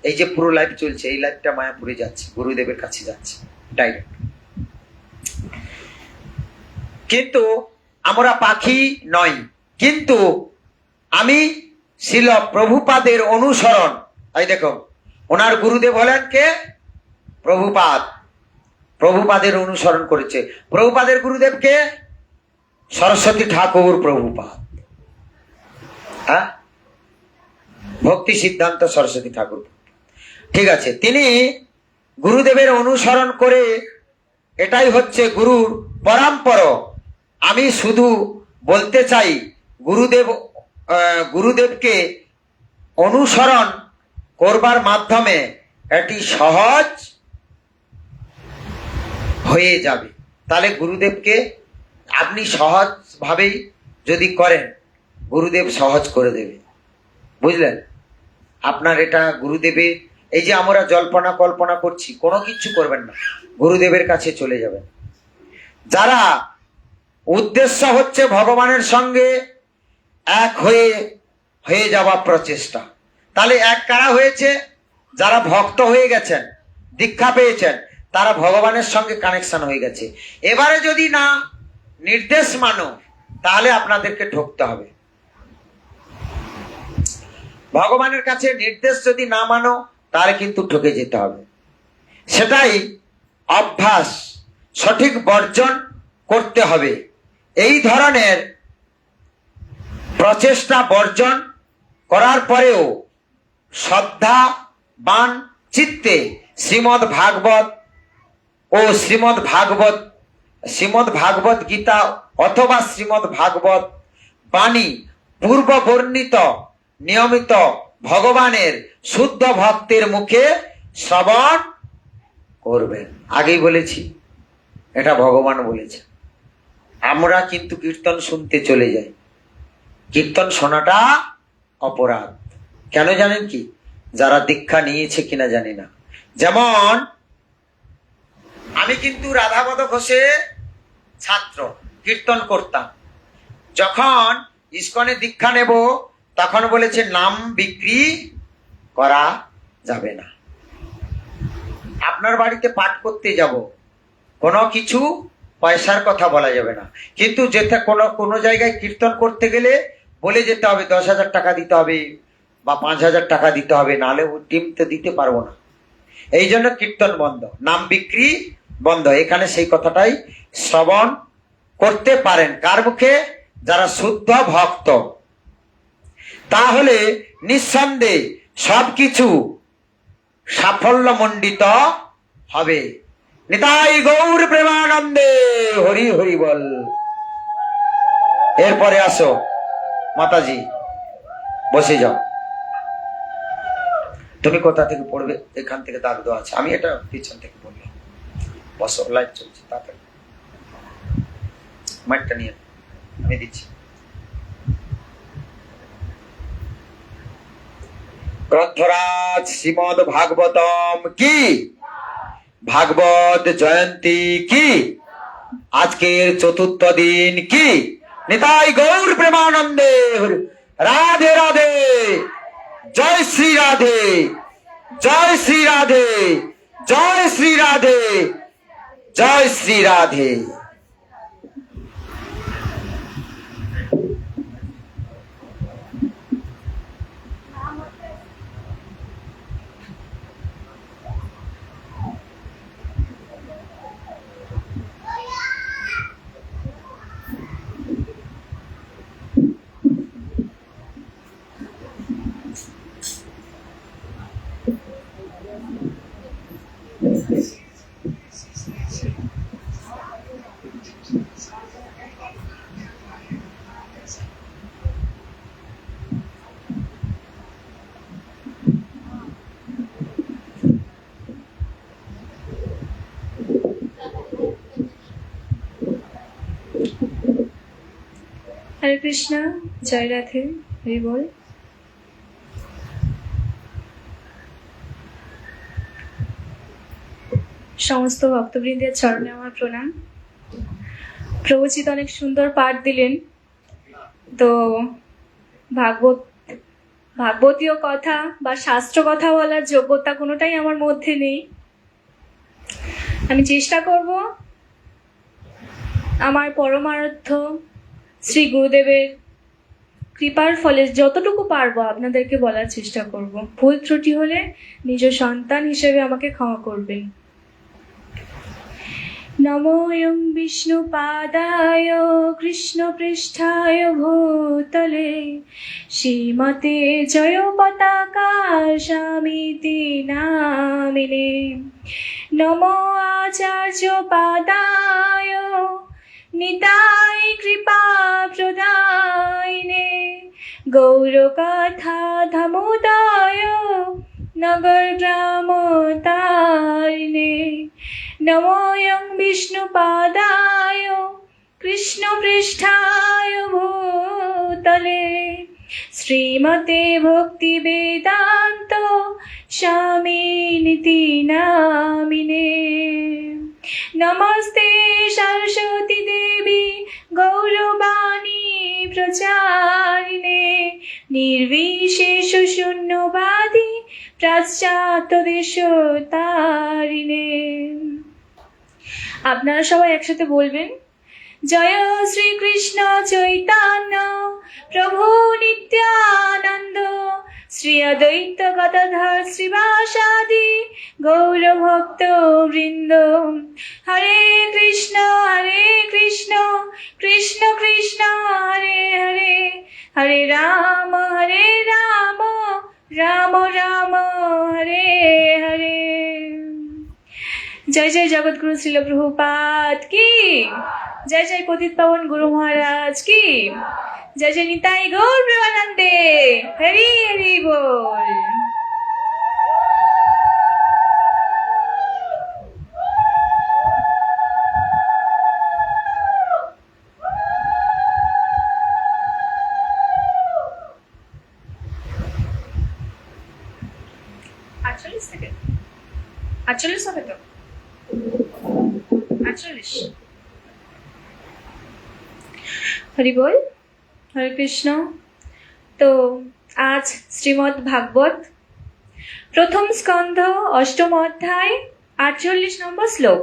এই যে পুরো লাইভ চলছে, এই লাইভটা মায়াপুরে যাচ্ছে, গুরুদেবের কাছে যাচ্ছে ডাইরেক্ট। কিন্তু আমরা পাখি নই, কিন্তু আমি শিল প্রভুপাদের অনুসরণ, এই দেখো ওনার গুরুদেব হলেন কে? প্রভুপাদ। প্রভুপাদের অনুসরণ করেছে। প্রভুপাদের গুরুদেব কে? সরস্বতী ঠাকুর প্রভুপাদ। হ্যাঁ, ভক্তি সিদ্ধান্ত সরস্বতী ঠাকুর। ঠিক আছে, তিনি গুরুদেবের অনুসরণ করে, এটাই হচ্ছে গুরুর পরম্পরা। আমি শুধু বলতে চাই, গুরুদেবকে অনুসরণ করবার মাধ্যমে এটি সহজ হয়ে যাবে। তাহলে গুরুদেবকে আপনি সহজভাবেই যদি করেন, গুরুদেব সহজ করে দেবে, বুঝলেন? আপনার এটা গুরুদেবের, এই যে আমরা জল্পনা কল্পনা করছি, কোনো কিছু করবেন না, গুরুদেবের কাছে চলে যাবেন। যারা উদ্দেশ্য হচ্ছে ভগবানের সঙ্গে এক হয়ে যাওয়া প্রচেষ্টা, তাহলে এক কারা হয়েছে? যারা ভক্ত হয়ে গেছেন, দীক্ষা পেয়েছেন, তারা ভগবানের সঙ্গে কানেকশন হয়ে গেছে। এবারে যদি না নির্দেশ মানো, তাহলে আপনাদেরকে ঠকতে হবে। ভগবানের কাছে নির্দেশ যদি না মানো, তাহলে কিন্তু ঠকে যেতে হবে। সেটাই অভ্যাস, সঠিক বর্জন করতে হবে। এই ধরনের প্রচেষ্টা বর্জন করার পরেও শ্রদ্ধাবান চিত্তে শ্রীমদ্ ভাগবত ও শ্রীমদ্ ভাগবত গীতা অথবা শ্রীমদ্ ভাগবত বাণী পূর্ব বর্ণিত নিয়মিত ভগবানের শুদ্ধ ভক্তের মুখে শ্রবণ করবেন। আগেই বলেছি, এটা ভগবান বলেছে। আমরা কিন্তু কীর্তন শুনতে চলে যাই, কীর্তন শোনাটা অপরাধ। কেন জানেন কি? যারা দীক্ষা নিয়েছে কিনা জানি না। যেমন আমি কিন্তু রাধাপদ ঘোষের ছাত্র, কীর্তন করতাম। যখন ইস্কনে দীক্ষা নেব, তখন বলেছে নাম বিক্রি করা যাবে না। আপনার বাড়িতে পাঠ করতে যাব, কোনো কিছু পয়সার কথা বলা যাবে না। কিন্তু যেতে কোনো জায়গায় কীর্তন করতে গেলে বলে যেতে হবে 10,000 টাকা দিতে হবে বা 5,000 টাকা দিতে হবে, নাহলে ও টিম তো দিতে পারবো না। এই জন্য কীর্তন বন্ধ, নাম বিক্রি বন্ধ। এখানে সেই কথাটাই শ্রবণ করতে পারেন কার মুখে? যারা শুদ্ধ ভক্ত। তাহলে নিঃসন্দেহে সবকিছু সাফল্যমণ্ডিত হবে। নিতাই গৌর প্রেমানন্দে, হরি হরি বল। এরপরে আসো মাতাজি, বসে যাও। তুমি কোথা থেকে পড়বে? এখান থেকে দাগ দেওয়া আছে, আমি এটা পিছন থেকে বললাম। বসো, লাইট চলছে, তাড়াতাড়ি মাইকটা নিয়ে আমি দিচ্ছি। গ্রন্থরাজ শ্রীমদ ভাগবতম কি, ভাগবত জয়ন্তী কি, আজকের চতুর্থ দিন কি। নিতাই গৌর প্রেমানন্দে। রাধে রাধে। জয় শ্রী রাধে, জয় শ্রী রাধে, জয় শ্রী রাধে, জয় শ্রী রাধে। হরে কৃষ্ণ, জয় রাধে, হরি বল। সমস্ত ভক্তবৃন্দের চরণে আমার প্রণাম। প্রভুজিৎ অনেক সুন্দর পাঠ দিলেন। তো ভাগবতীয় কথা বা শাস্ত্র কথা বলার যোগ্যতা কোনোটাই আমার মধ্যে নেই। আমি চেষ্টা করব আমার পরমারাধ্য শ্রী গুরুদেবের কৃপার ফলে যতটুকু পারবো আপনাদেরকে বলার চেষ্টা করব। ভুল ত্রুটি হলে নিজ সন্তান হিসেবে আমাকে ক্ষমা করবেন। নমোয়ং বিষ্ণুপাদায় কৃষ্ণপৃষ্ঠায় ভূতলে শ্রীমতে জয় পতাকা স্বামীতি নামিনে। নমো আচার্য পাদায় নিতাই কৃপা প্রদায়িনে। গৌরকথা ধামোদায় নগর গ্রাম তারিণে। নমোয়ং বিষ্ণুপাদায় কৃষ্ণপৃষ্ঠায় ভূতলে শ্রীমতে ভক্তি বেদান্ত স্বামিনিতি নামিনে। নমস্তে সরস্বতী দেবী গৌরবাণী প্রচারিণে নির্বিশেষ শূন্যবাদী পাশ্চাত্য দেশ তারিণে। আপনারা সবাই একসাথে বলবেন, জয় শ্রীকৃষ্ণ চৈতন্য প্রভু নিত্যানন্দ শ্রী অদ্বৈত গদাধর শ্রীবাসাদি গৌর ভক্ত বৃন্দ। হরে কৃষ্ণ কৃষ্ণ কৃষ্ণ হরে হরে, হরে রাম রাম রাম হরে হরে। জয় জয় জগৎগুরু শ্রীল প্রভুপাদ কি, জয় জয় পতিত পাবন গুরু মহারাজ কি, জয় জয় নিতাই গৌর প্রেমানন্দে, হরি হরি বল। আটচল্লিশ হবে তো, 48। হরি বল, হরে কৃষ্ণ। তো আজ শ্রীমদ্ ভাগবত প্রথম স্কন্ধ অষ্টম অধ্যায় 48 নম্বর শ্লোক।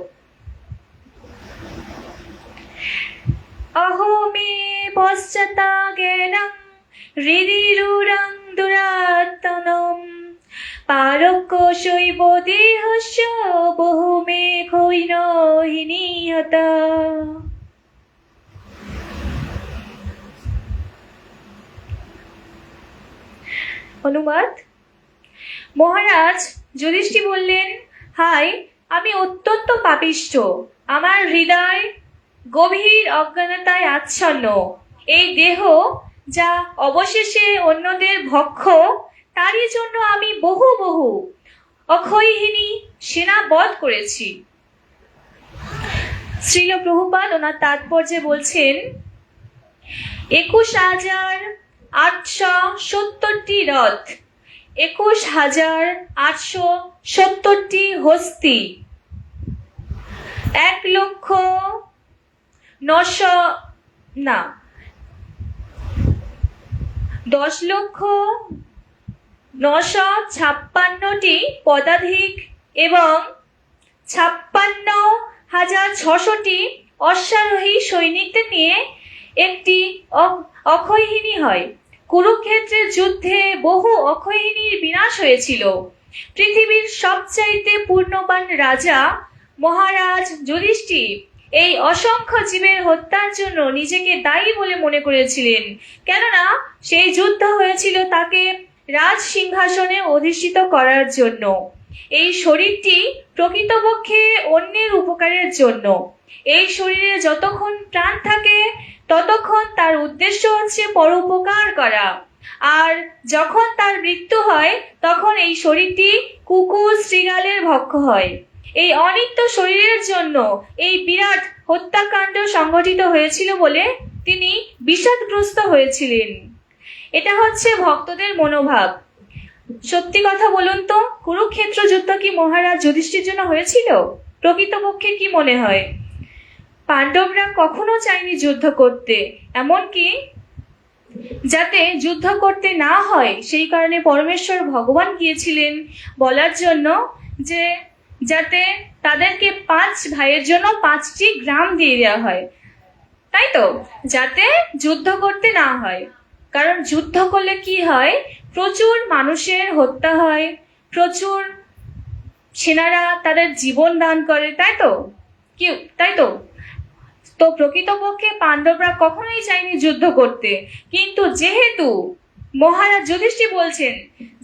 অহো মে পশ্চাতা জ্ঞানং হৃদি রূঢ়ং দুরাত্মনম পারক্য শৈব দেহস্য বহু মে ক্ষৈন হিনিহত। অনুবাদ। মহারাজ যুধিষ্ঠির বললেন, হাই, আমি অত্যন্ত পাপিষ্ঠ। আমার হৃদয় গভীর অজ্ঞানতায় আচ্ছন্ন। এই দেহ যা অবশেষে অন্যদের ভক্ষ, তারই জন্য আমি বহু বহু অক্ষয়হিনী সেনা বধ করেছি। শ্রীল প্রভুপাদ ওনার তাৎপর্যে বলছেন, 21,870টি রথ 21,870টি হস্তি, 10,956টি পদাধিক এবং 56,600টি অশ্বারোহী সৈনিকদের নিয়ে একটি অক্ষয়হিনী হয়। কুরুক্ষেত্রের যুদ্ধে বহু অক্ষয়হিনীর বিনাশ হয়েছিল। পৃথিবীর সবচাইতে পূর্ণবান রাজা মহারাজ যুধিষ্ঠির এই অসংখ্য জীবের হত্যার জন্য নিজেকে দায়ী বলে মনে করেছিলেন, কেননা সেই যুদ্ধ হয়েছিল তাকে রাজ সিংহাসনে অধিষ্ঠিত করার জন্য। এই শরীরটি প্রকৃতপক্ষে অন্যের উপকারের জন্য। এই শরীরে যতক্ষণ প্রাণ থাকে ততক্ষণ তার উদ্দেশ্য হচ্ছে পরোপকার করা, আর যখন তার মৃত্যু হয় তখন এই শরীরটি কুকুর শৃগালের ভক্ষ হয়। এই অনিত্য শরীরের জন্য এই বিরাট হত্যাকাণ্ড সংঘটিত হয়েছিল বলে তিনি বিষাদগ্রস্ত হয়েছিলেন। এটা হচ্ছে ভক্তদের মনোভাব। সত্যি কথা বলুন তো, কুরুক্ষেত্র যুদ্ধ কি মহারাজ যুধিষ্ঠির জন্য হয়েছিল? প্রকৃতপক্ষে কি মনে হয়? পাণ্ডবরা কখনো চায়নি যুদ্ধ করতে, এমনকি যাতে যুদ্ধ করতে না হয় সেই কারণে পরমেশ্বর ভগবান গিয়েছিলেন বলার জন্য যে যাতে তাদেরকে 5 ভাইয়ের জন্য 5টি গ্রাম দিয়ে দেওয়া হয়, তাই তো, যাতে যুদ্ধ করতে না হয়। কারণ যুদ্ধ করলে কি হয়, প্রচুর মানুষের হত্যা হয়, প্রচুর সেনারা তাদের জীবন দান করে, তাই তো তো প্রকৃতপক্ষে পাণ্ডবরা কখনোই চায়নি যুদ্ধ করতে। কিন্তু যেহেতু মহারাজ যুধিষ্ঠির বলছেন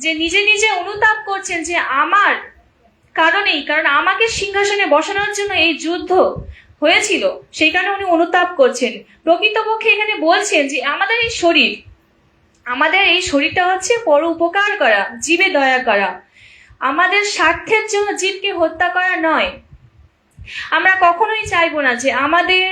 যে নিজে নিজে অনুতাপ করছেন যে আমার কারণ আমাকে সিংহাসনে বসানোর জন্য এই যুদ্ধ হয়েছিল, সেই কারণে উনি অনুতাপ করছেন। প্রকৃতপক্ষে এখানে বলছেন যে আমাদের এই শরীরটা হচ্ছে পর উপকার করা, জীবে দয়া করা, আমাদের স্বার্থের জন্য জীবকে হত্যা করা নয়। আমরা কখনোই চাইবো না যে আমাদের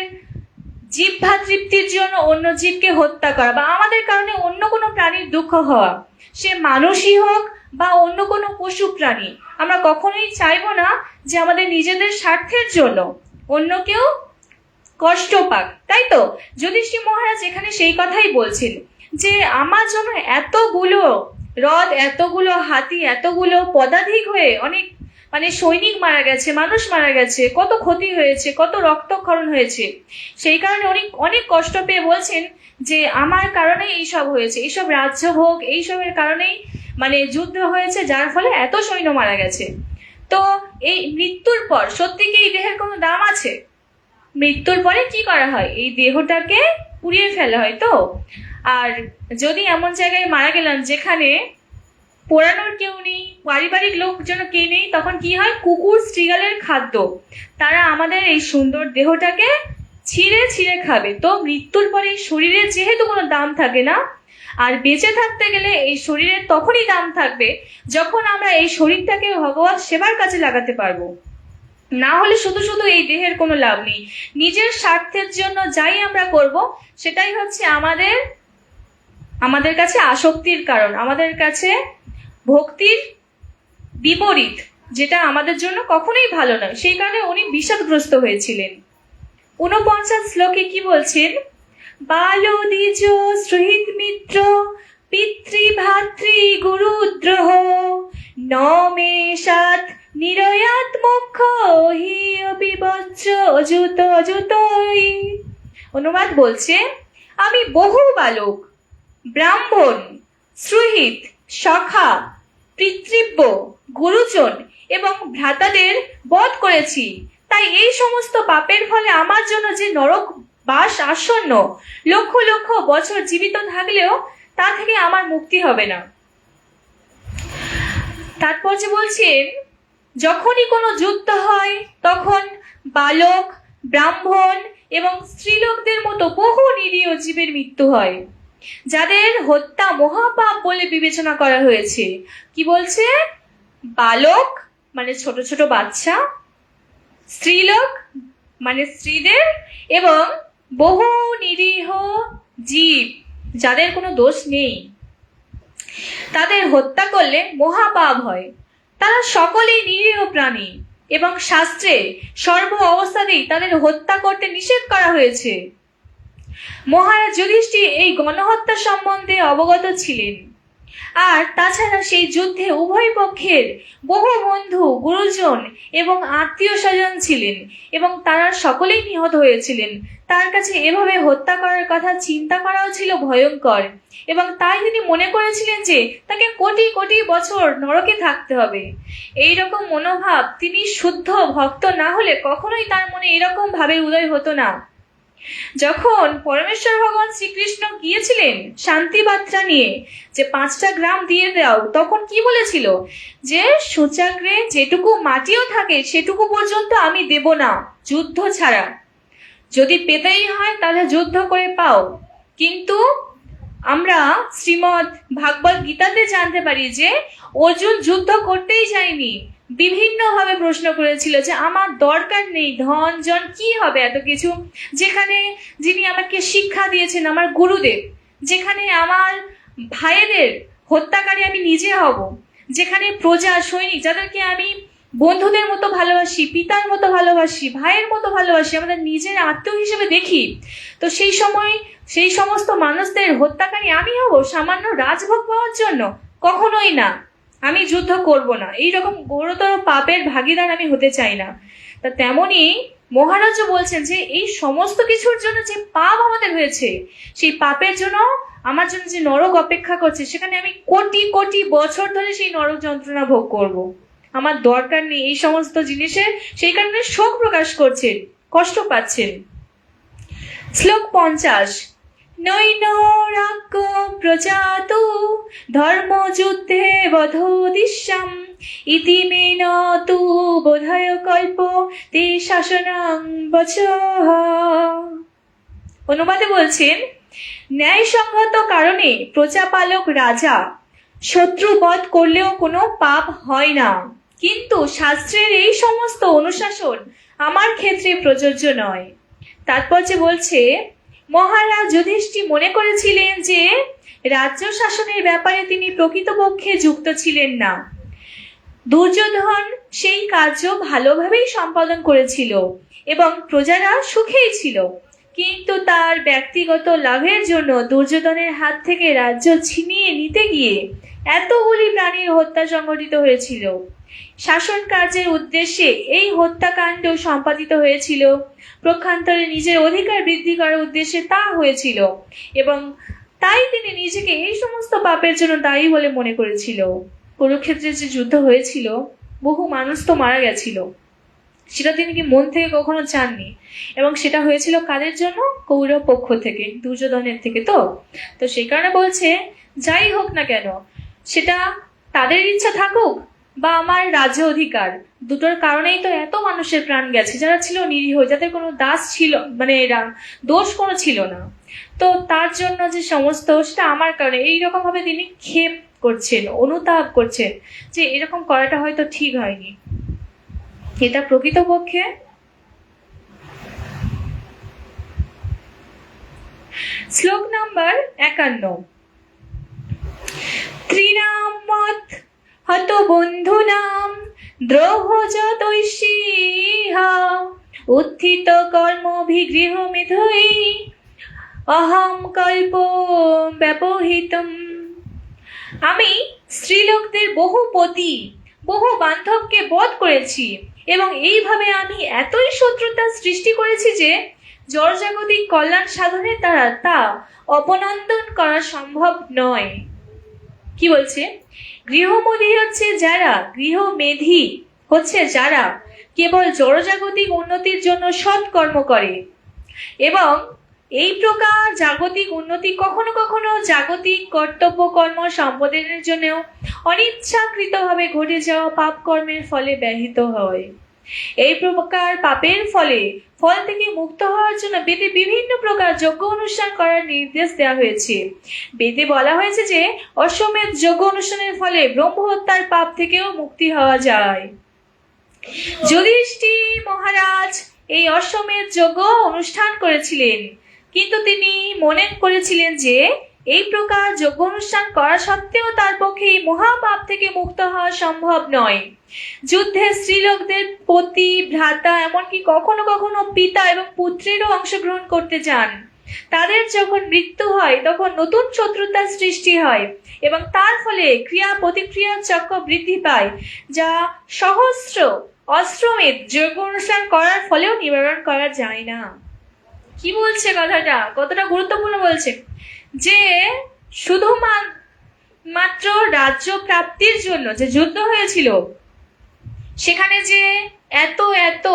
জিহ্বা তৃপ্তির জন্য অন্য জীবকে হত্যা করা, বা আমাদের কারণে অন্য কোনো প্রাণীর দুঃখ হওয়া, সে মানুষই হোক বা অন্য কোনো পশু প্রাণী। আমরা কখনোই চাইবো না যে আমাদের নিজেদের স্বার্থের জন্য অন্য কেউ কষ্ট পাক, তাই তো। যুধিষ্ঠির মহারাজ এখানে সেই কথাই বলছেন যে আমার জন্য এতগুলো রথ, এতগুলো হাতি, এতগুলো পদাধিক হয়ে অনেক সৈনিক মারা গেছে, মানুষ মারা গেছে, কত ক্ষতি হয়েছে, কত রক্তক্ষরণ হয়েছে। সেই কারণে অনেক কষ্ট পেয়ে বলছেন যে আমার কারণে এইসব হয়েছে, এইসব রাজ্যভোগ, এইসবের কারণেই যুদ্ধ হয়েছে, যার ফলে এত সৈন্য মারা গেছে। তো এই মৃত্যুর পর সত্যি কি এই দেহের কোনো দাম আছে? মৃত্যুর পরে কি করা হয়? এই দেহটাকে পুড়িয়ে ফেলা হয়। তো আর যদি এমন জায়গায় মারা গেলাম যেখানে পোড়ানোর কেউ নেই, পারিবারিক লোকজন কেউ নেই, তখন কি হয়? কুকুর শৃগালের খাদ্য, তারা আমাদের এই সুন্দর দেহটাকে ছিঁড়ে ছিঁড়ে খাবে। তো মৃত্যুর পরে এই শরীরের যেহেতু কোনো দাম থাকে না, আর বেঁচে থাকতে গেলে এই শরীরের তখনই দাম থাকবে যখন আমরা এই শরীরটাকে ভগবান সেবার কাজে লাগাতে পারবো। না হলে শুধু শুধু এই দেহের কোনো লাভ নেই। নিজের স্বার্থের জন্য যাই আমরা করব সেটাই হচ্ছে আমাদের কাছে আসক্তির কারণ, আমাদের কাছে ভক্তির বিপরীত, যেটা আমাদের জন্য কখনোই ভালো নয়। সেই কারণে উনি বিষাদগ্রস্ত হয়েছিলেন। 49 শ্লোকে কি বলছেন? বালো দ্বিজ সুহৃদ মিত্র পিতৃভাতৃ গুরুদ্রোহ ন মে সাত নিরয়াত মোক্ষ হি বিবচ্চ অযুত অযুতই। অনুবাদ বলছে, আমি বহু বালক, ব্রাহ্মণ, সুহৃদ, সখা, পিতৃব্য, গুরুজন এবং ভ্রাতাদের বধ করেছি। তাই এই সমস্ত পাপের ফলে আমার জন্য যে নরক বাস আসন্ন, লক্ষ লক্ষ বছর জীবিত থাকলেও তা থেকে আমার মুক্তি হবে না। তাৎপর্য বলছেন, যখনই কোনো যুদ্ধ হয় তখন বালক, ব্রাহ্মণ এবং স্ত্রীলোকদের মতো বহু নিরীহ জীবের মৃত্যু হয়, যাদের হত্যা মহাপাপ বলে বিবেচনা করা হয়েছে। কি বলছে? বালক ছোট ছোট বাচ্চা, স্ত্রীলোক স্ত্রীদের, এবং বহু নিরীহ জীব যাদের কোনো দোষ নেই। তাদের হত্যা করলে মহাপাপ হয়। তারা সকলেই নিরীহ প্রাণী এবং শাস্ত্রে সর্ব অবস্থাতেই তাদের হত্যা করতে নিষেধ করা হয়েছে। মহারাজ যুধিষ্ঠির এই গণহত্যা সম্বন্ধে অবগত ছিলেন। আর তাছাড়া সেই যুদ্ধে উভয় পক্ষের বহু বন্ধু, গুরুজন এবং আত্মীয় স্বজন ছিলেন এবং তারা সকলেই নিহত হয়েছিলেন। তার কাছে এভাবে হত্যা করার কথা চিন্তা করাও ছিল ভয়ঙ্কর এবং তাই তিনি মনে করেছিলেন যে তাকে কোটি কোটি বছর নরকে থাকতে হবে। এই রকম মনোভাব, তিনি শুদ্ধ ভক্ত না হলে কখনোই তার মনে এরকম ভাবের উদয় হতো না। যখন পরমেশ্বর ভগবান শ্রীকৃষ্ণ গিয়েছিলেন শান্তি বার্তা নিয়ে যে 5টা গ্রাম দিয়ে দাও, তখন কি বলেছিল যে সূচাগ্রে যেটুকু মাটিও থাকে সেটুকু পর্যন্ত আমি দেব না যুদ্ধ ছাড়া। যদি পেতেই হয় তাহলে যুদ্ধ করে পাও। কিন্তু আমরা শ্রীমদ্ ভাগবত গীতাতে জানতে পারি যে অর্জুন যুদ্ধ করতেই যায়নি, বিভিন্নভাবে প্রশ্ন করেছিল যে আমার দরকার নেই ধন জন, কি হবে এত কিছু, যেখানে যিনি আমাকে শিক্ষা দিয়েছেন আমার গুরুদেব, যেখানে আমার ভাইদের হত্যাকারী আমি নিজে হব, যেখানে প্রজা সৈনিক যাদেরকে আমি বন্ধুদের মতো ভালোবাসি, পিতার মতো ভালোবাসি, ভাইয়ের মতো ভালোবাসি, আমাদের নিজের আত্মীয় হিসেবে দেখি, তো সেই সময় সেই সমস্ত মানুষদের হত্যাকারী আমি হব সামান্য রাজভোগ পাওয়ার জন্য? কখনোই না, আমি যুদ্ধ করব না। এইরকম ঘোরতর পাপের ভাগিদার আমি হতে চাই না। তা তেমনি মহারাজও বলছেন যে এই সমস্ত কিছুর জন্য যে পাপ আমাদের হয়েছে, সেই পাপের জন্য আমার জন্য যে নরক অপেক্ষা করছে, সেখানে আমি কোটি কোটি বছর ধরে সেই নরক যন্ত্রণা ভোগ করব। আমার দরকার নেই এই সমস্ত জিনিসের। সেই কারণে শোক প্রকাশ করছেন, কষ্ট পাচ্ছেন। শ্লোক 50। নৈন রাজ্ঞ প্রজাতু ধর্মযুদ্ধে বধোদিশ্যম ইতি মেন তু বোধায় কল্প তে শাসনাং বচঃ। অনুবাদে বলছেন, ন্যায়সঙ্গত কারণে প্রজাপালক রাজা শত্রু বধ করলেও কোনো পাপ হয় না, কিন্তু শাস্ত্রের এই সমস্ত অনুশাসন আমার ক্ষেত্রে প্রযোজ্য নয়। তাৎপর্যে বলছে, মহারাজ যুধিষ্ঠির মনে করেছিলেন যে রাজ্য শাসনের ব্যাপারে তিনি প্রকৃতপক্ষে যুক্ত ছিলেন না। দুর্যোধন সেই কার্য ভালোভাবেই সম্পাদন করেছিল এবং প্রজারা সুখেই ছিল, কিন্তু তার ব্যক্তিগত লাভের জন্য দুর্যোধনের হাত থেকে রাজ্য ছিনিয়ে নিতে গিয়ে এতগুলি প্রাণীর হত্যা সংঘটিত হয়েছিল। শাসন কার্যের উদ্দেশ্যে এই হত্যাকাণ্ড সম্পাদিত হয়েছিল, পক্ষান্তরে নিজের অধিকার বৃদ্ধি করার উদ্দেশ্যে তা হয়েছিল এবং তাই তিনি নিজেকে এই সমস্ত পাপের জন্য দায়ী বলে মনে করেছিল। কুরুক্ষেত্রে যে যুদ্ধ হয়েছিল, বহু মানুষ তো মারা গেছিল, সেটা তিনি কি মন থেকে কখনো চাননি, এবং সেটা হয়েছিল কাদের জন্য? কৌরব পক্ষ থেকে, দুর্যোধনের থেকে। তো সেই কারণে বলছে, যাই হোক না কেন, সেটা তাদের ইচ্ছা থাকুক বা আমার রাজ্য অধিকার, দুটোর কারণেই তো এত মানুষের প্রাণ গেছে, যারা ছিল নিরীহ, যাদের কোনো দাস ছিল, মানে দোষ কোনো ছিল না। তো তার জন্য যে সমস্ত, সেটা আমার কারণে। এইরকম ভাবে তিনি ক্ষেপ করছেন, অনুতাপ করছেন যে এরকম করাটা হয়তো ঠিক হয়নি। এটা প্রকৃতপক্ষে শ্লোক নাম্বার 51। ত্রিনাম মত হত বন্ধুনাম দ্রোহ যতৈষীহা উত্থিত কর্মভিগৃহ মেধৈ অহম কল্প ব্যবহিতম। আমি স্ত্রীলোকদের বহু পতি, বহু বান্ধবকে বধ করেছি এবং এইভাবে আমি এতই শত্রুতা সৃষ্টি করেছি যে জড়জাগতিক কল্যাণ সাধনের দ্বারা তা অপনন্দন করা সম্ভব নয়। কি বলছে? গৃহমোধী হচ্ছে যারা, গৃহমেধী হচ্ছে যারা কেবল জড়জাগতিক উন্নতির জন্য সৎকর্ম করে, এবং এই প্রকার জাগতিক উন্নতি কখনো কখনো জাগতিক কর্তব্য কর্ম সম্পাদনের জন্য অনিচ্ছাকৃতভাবে ঘটে যাওয়া পাপ কর্মের ফলে ব্যাহত হয়। এই প্রকার পাপের ফল থেকে মুক্ত হওয়ার জন্য বেদে বিভিন্ন প্রকার যজ্ঞ অনুষ্ঠান করার নির্দেশ দেওয়া হয়েছে। বেদে বলা হয়েছে যে অশ্বমেধ যজ্ঞ অনুষ্ঠানের ফলে ব্রহ্ম হত্যার পাপ থেকেও মুক্তি হওয়া যায়। যুধিষ্ঠির মহারাজ এই অশ্বমেধ যজ্ঞ অনুষ্ঠান করেছিলেন, কিন্তু তিনি মনে করেছিলেন যে এই প্রকার যজ্ঞ অনুষ্ঠান করা সত্ত্বেও তার পক্ষে এই মহাপাপ থেকে মুক্ত হওয়া সম্ভব নয়। যুদ্ধে স্ত্রীলোকদের পতি, ভ্রাতা, এমনকি কখনো কখনো পিতা এবং পুত্রেরও অংশগ্রহণ করতে যান। তাদের যখন মৃত্যু হয় তখন নতুন শত্রুতার সৃষ্টি হয় এবং তার ফলে ক্রিয়া প্রতিক্রিয়ার চক্র বৃদ্ধি পায়, যা সহস্র অশ্রমেধ যজ্ঞ অনুষ্ঠান করার ফলেও নিবারণ করা যায় না। কি বলছে কথাটা, কতটা গুরুত্বপূর্ণ বলছে যে শুধু মাত্র রাজ্য প্রাপ্তির জন্য যে যুদ্ধ হয়েছিল, সেখানে যে এত এত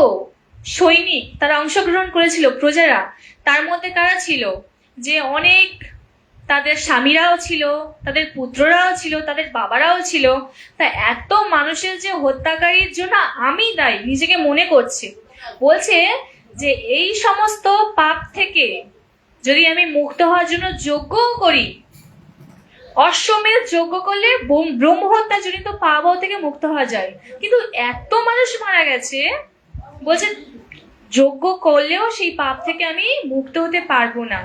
সৈনিক তারা অংশগ্রহণ করেছিল, প্রজারা, তার মধ্যে কারা ছিল, যে অনেক তাদের স্বামীরাও ছিল, তাদের পুত্ররাও ছিল, তাদের বাবারাও ছিল। তা এত মানুষের যে হত্যাকারীর জন্য আমি দায়ী নিজেকে মনে করছে। বলছে যে এই সমস্ত পাপ থেকে যদি আমি মুক্ত হওয়ার জন্য যজ্ঞও করি, অশ্বমেধ যজ্ঞ করলে ব্রহ্মহত্যা জনিত পাপ থেকে মুক্ত হওয়া যায়, কিন্তু এত মানুষ মারা গেছে, বলছে যজ্ঞ করলেও সেই পাপ থেকে আমি মুক্ত হতে পারবো না।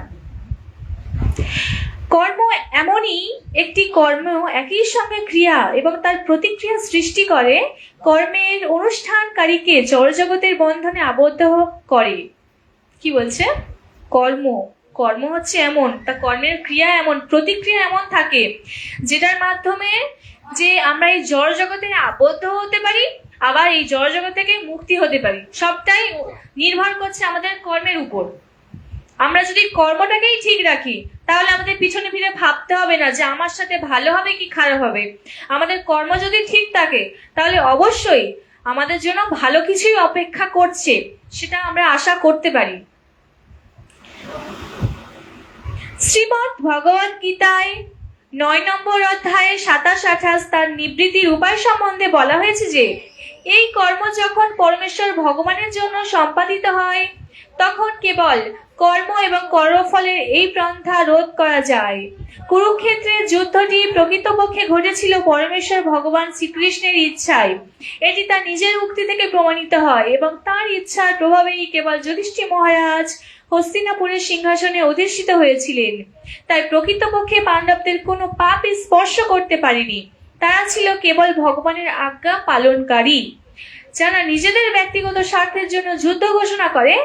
কর্ম এমনই একটি কর্ম একই সঙ্গে ক্রিয়া এবং তার প্রতিক্রিয়া সৃষ্টি করে, কর্মের অনুষ্ঠানকারীকে জড়জগতের বন্ধনে আবদ্ধ করে। কি বলছে, কর্ম হচ্ছে এমন, তা কর্মের ক্রিয়া এমন, প্রতিক্রিয়া এমন থাকে, যেটার মাধ্যমে যে আমরা এই জড় জগতে আবদ্ধ হতে পারি, আবার এই জড় জগৎ থেকে মুক্তি হতে পারি। সবটাই নির্ভর করছে আমাদের কর্মের উপর। আমরা যদি কর্মটাকেই ঠিক রাখি, তাহলে আমাদের পিছনে ফিরে ভাবতে হবে না যে আমার সাথে ভালো হবে কি খারাপ হবে। আমাদের কর্ম যদি ঠিক থাকে, তাহলে অবশ্যই আমাদের জন্য ভালো কিছুই অপেক্ষা করছে, সেটা আমরা আশা করতে পারি। শ্রীমদ্ ভগবদ গীতায় 9 নম্বর অধ্যায়ে 27-28 তার নিবৃত্তির উপায় সম্বন্ধে বলা হয়েছে যে এই কর্ম যখন পরমেশ্বর ভগবানের জন্য সম্পাদিত হয়, তখন কেবল কর্ম এবং কর্মফলের এই প্রন্থা রোধ করা যায়। কুরুক্ষেত্রের যুদ্ধটি প্রকৃতপক্ষে ঘটেছিল পরমেশ্বর ভগবান শ্রীকৃষ্ণের ইচ্ছায়। এটি তার নিজের উক্তি থেকে প্রমাণিত হয় এবং তার ইচ্ছার প্রভাবেই কেবল যুধিষ্ঠির মহারাজ হস্তিনাপুরের সিংহাসনে অধিষ্ঠিত হয়েছিলেন। তাই প্রকৃতপক্ষে পাণ্ডবদের কোনো পাপই স্পর্শ করতে পারেনি। তারা ছিল কেবল ভগবানের আজ্ঞা পালনকারী। যারা নিজেদের ব্যক্তিগত স্বার্থের জন্য যুদ্ধ ঘোষণা করে,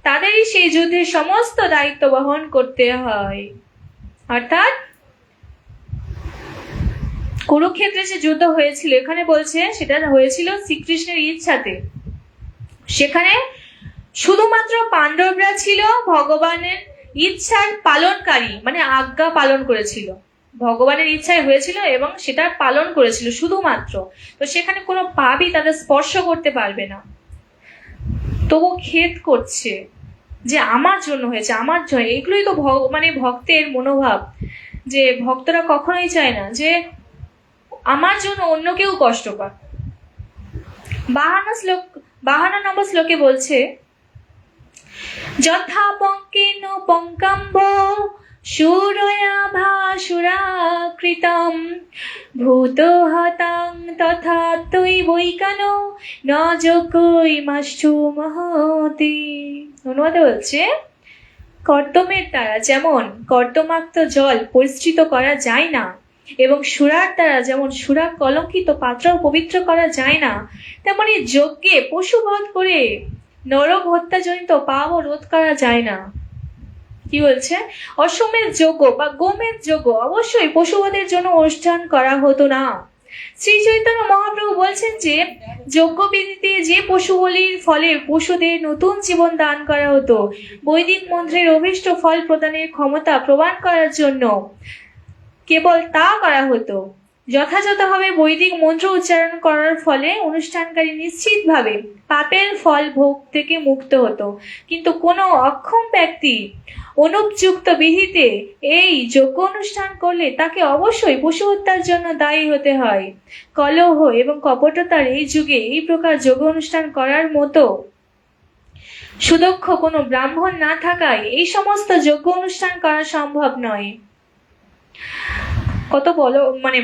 তাদেরই সেই যুদ্ধের সমস্ত দায়িত্ব বহন করতে হয়। অর্থাৎ কুরুক্ষেত্রে যে যুদ্ধ হয়েছিল, এখানে বলছে সেটা হয়েছিল শ্রীকৃষ্ণের ইচ্ছাতে। সেখানে শুধুমাত্র পাণ্ডবরা ছিল ভগবানের ইচ্ছার পালনকারী, মানে আজ্ঞা পালন করেছিল, ভগবানের ইচ্ছায় হয়েছিল এবং সেটা পালন করেছিল শুধুমাত্র। তো সেখানে কোনো পাপই তাদের স্পর্শ করতে পারবে না। তবু খেদ করছে যে আমার জন্য হয়েছে, আমার জন্য। এগুলোই তো মানে ভক্তের মনোভাব, যে ভক্তরা কখনোই চায় না যে আমার জন্য অন্য কেউ কষ্ট পাক। 52 নম্বর শ্লোকে বলছে, যথা পঙ্কেন পঙ্কাম্ব শূরয়া ভাসুরাকৃতম ভূত হতাং তথা তৈবৈকানো ন যোগ্যই মাষ্টু মহতি। অনুবাদে বলছে, কর্দমের দ্বারা যেমন কর্দমাক্ত জল পরিস্কৃত করা যায় না এবং সুরার দ্বারা যেমন সুরা কলঙ্কিত পাত্র পবিত্র করা যায় না, তেমনি যজ্ঞে পশুবধ করে নরক হত্যাজনিত পাপও রোধ করা যায় না। কি বলছে, অশ্বমেধ যজ্ঞ বা গোমেধ যজ্ঞ অবশ্যই পশুবধের জন্য অনুষ্ঠান করা হতো না। শ্রী চৈতন্য মহাপ্রভু বলছেন যে যজ্ঞবিধিতে যে পশু বলির ফলে পশুদের নতুন জীবন দান করা হতো, বৈদিক মন্ত্রের অভীষ্ট ফল প্রদানের ক্ষমতা প্রমাণ করার জন্য কেবল তা করা হতো। যথাযথভাবে বৈদিক মন্ত্র উচ্চারণ করার ফলে অনুষ্ঠানকারী নিশ্চিতভাবে পাপের ফল ভোগ থেকে মুক্ত হতো। কিন্তু কোনো অক্ষম ব্যক্তি অনুপযুক্ত বিধিতে এই যজ্ঞ অনুষ্ঠান করলে তাকে অবশ্যই পশু হত্যার জন্য দায়ী হতে হয়। কলহ এবং কপটতার এই যুগে এই প্রকার যজ্ঞ অনুষ্ঠান করার মতো সুদক্ষ কোনো ব্রাহ্মণ না থাকায় এই সমস্ত যজ্ঞ অনুষ্ঠান করা সম্ভব নয়। কত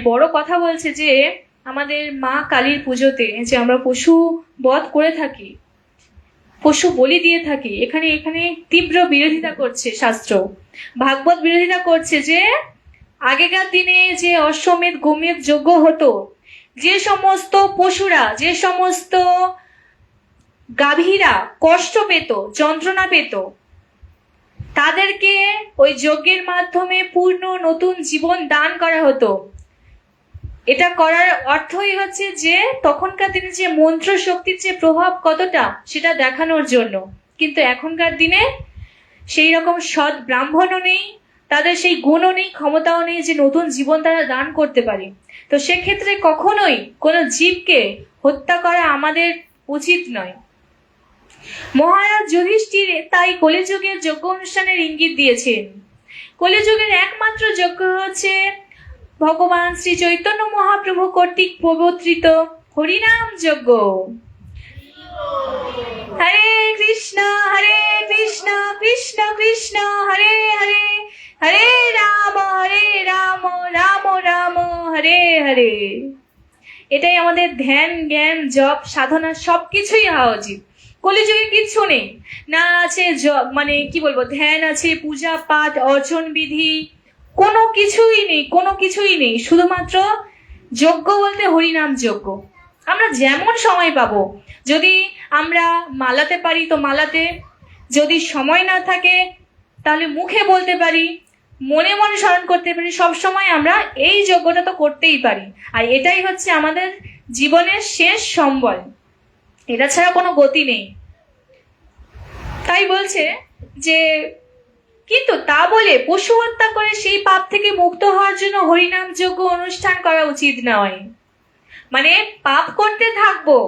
বড় কথা বলছে যে আমাদের মা কালীর পুজোতে যে আমরা পশু বধ করে থাকি, পশু বলি দিয়ে থাকি, এখানে এখানে তীব্র বিরোধিতা করছে শাস্ত্র। ভাগবত বিরোধিতা করছে যে আগেকার দিনে যে অশ্বমেধ গোমেধ যজ্ঞ হতো, যে সমস্ত পশুরা, যে সমস্ত গাভীরা কষ্ট পেত, যন্ত্রণা পেত, তাদেরকে ওই যজ্ঞের মাধ্যমে পূর্ণ নতুন জীবন দান করা হতো। এটা করার অর্থই হচ্ছে যে তখনকার দিনে যে মন্ত্র শক্তির যে প্রভাব কতটা, সেটা দেখানোর জন্য। কিন্তু এখনকার দিনে সেই রকম সৎ ব্রাহ্মণও নেই, তাদের সেই গুণও নেই, ক্ষমতাও নেই যে নতুন জীবন তারা দান করতে পারে। তো সেক্ষেত্রে কখনোই কোনো জীবকে হত্যা করা আমাদের উচিত নয়। মহারাজ যুধিষ্ঠির তাই কলিযুগের যজ্ঞ অনুষ্ঠানের ইঙ্গিত দিয়েছেন। কলিযুগের একমাত্র যজ্ঞ হচ্ছে ভগবান শ্রী চৈতন্য মহাপ্রভু কর্তৃক প্রবর্তিত হরিনাম যজ্ঞ। হরে কৃষ্ণ কৃষ্ণ কৃষ্ণ হরে হরে, হরে রাম রাম রাম হরে হরে। এটাই আমাদের ধ্যান, জ্ঞান, জপ, সাধনা সবকিছুই হওয়া উচিত। কলিযুগে কিচ্ছু নেই, না আছে মানে কি বলবো, ধ্যান আছে, পূজা পাঠ, অর্চন বিধি, কোনো কিছুই নেই। শুধুমাত্র যজ্ঞ বলতে হরিনাম যজ্ঞ। আমরা যেমন সময় পাবো, যদি আমরা মালাতে পারি তো মালাতে, যদি সময় না থাকে তাহলে মুখে বলতে পারি, মনে মনে স্মরণ করতে পারি। সব সময় আমরা এই যজ্ঞটা তো করতেই পারি, আর এটাই হচ্ছে আমাদের জীবনের শেষ সম্বল। এটা ছাড়া কোনো গতি নেই। তাই বলছে যে কিন্তু তা বলে পশু হত্যা করে সেই পাপ থেকে মুক্ত হওয়ার জন্য হরিনাম যজ্ঞ অনুষ্ঠান করা উচিত নয়। মানে পাপ করতে থাকবো,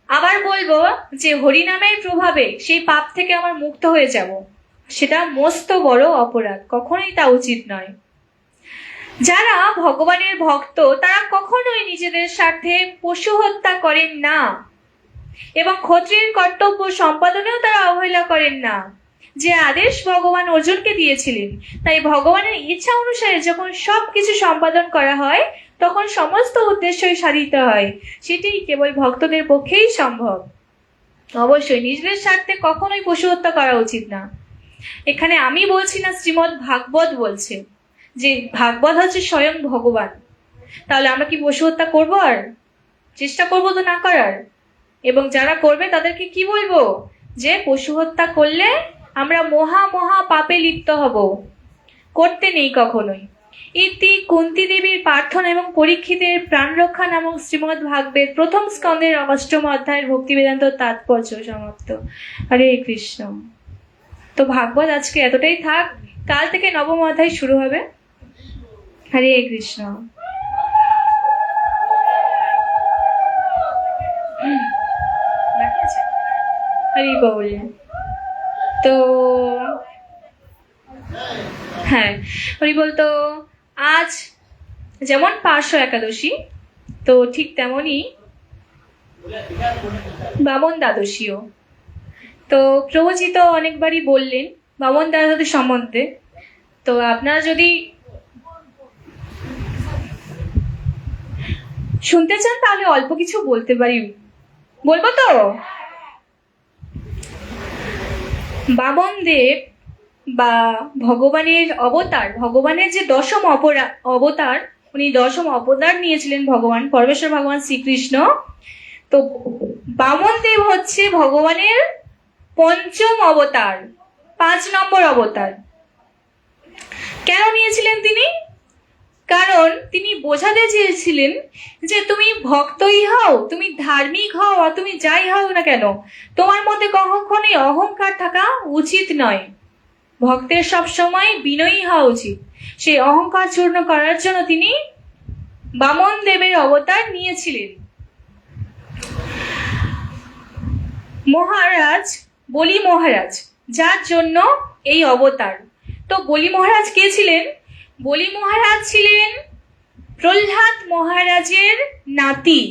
আবার বলবো যে হরিনামের প্রভাবে সেই পাপ থেকে আমার মুক্ত হয়ে যাব, সেটা মস্ত বড় অপরাধ, কখনোই তা উচিত নয়। যারা ভগবানের ভক্ত তারা কখনোই নিজেদের স্বার্থে পশু হত্যা করেন না, এবং ক্ষত্রিয়ের কর্তব্য সম্পাদনেও তারা অবহেলা করেন না, যে আদেশ ভগবান অর্জুনকে দিয়েছিলেন। তাই ভগবানের ইচ্ছা অনুসারে যখন সবকিছু সম্পাদন করা হয় তখন সমস্ত উদ্দেশ্যই সাধিত হয়। সেটি কেবল ভক্তদের পক্ষেই সম্ভব। অবশ্যই নিজেদের স্বার্থে কখনোই পশু হত্যা করা উচিত না। এখানে আমি বলছি না, শ্রীমদ্ ভাগবত বলছে যে ভাগবত হচ্ছে স্বয়ং ভগবান। তাহলে আমরা কি পশু হত্যা করবো? আর চেষ্টা করবো তো না করার। এবং যারা করবে তাদেরকে কি বলবো, যে পশু হত্যা করলে আমরা মহা মহা পাপে লিপ্ত হব, করতে নেই কখনোই। ইতি কুন্তি দেবীর প্রার্থনা এবং পরীক্ষিতের প্রাণ রক্ষা নামক শ্রীমদ্ ভাগবত প্রথম স্কন্ধের ৮ম অধ্যায়ের ভক্তি বেদান্ত তাৎপর্য সমাপ্ত। হরে কৃষ্ণ। তো ভাগবত আজকে এতটাই থাক, কাল থেকে ৯ম অধ্যায় শুরু হবে। হরে কৃষ্ণ। হরি বল। তো হ্যাঁ, হরি বল। তো আজ যেমন পার্শ্ব একাদশী, তো ঠিক তেমনই বামন দ্বাদশীও। তো প্রভুজি তো অনেকবারই বললেন বামন দ্বাদশী সম্বন্ধে। তো আপনারা যদি শুনতে চান তাহলে অল্প কিছু বলতে পারি, বলবো তো। বামন দেব বা ভগবানের অবতার, ভগবানের যে ১০ম অবতার, উনি ১০ম অবতার নিয়েছিলেন ভগবান পরমেশ্বর ভগবান শ্রীকৃষ্ণ। তো বামন দেব হচ্ছে ভগবানের ৫ম অবতার, ৫ নম্বর অবতার। কেন নিয়েছিলেন তিনি? কারণ তিনি বোঝাতে চেয়েছিলেন যে তুমি ভক্তই হও, তুমি ধার্মিক হও, আর তুমি যাই হও না কেন, তোমার মধ্যে কখনোই অহংকার থাকা উচিত নয়। ভক্তের সবসময় বিনয়ী হওয়া উচিত। সেই অহংকার চূর্ণ করার জন্য তিনি বামন দেবের অবতার নিয়েছিলেন। মহারাজ, বলি মহারাজ, যার জন্য এই অবতার। তো বলি মহারাজ কে ছিলেন? বলি মহারাজ ছিলেন প্রহ্লাদ মহারাজের নাতি।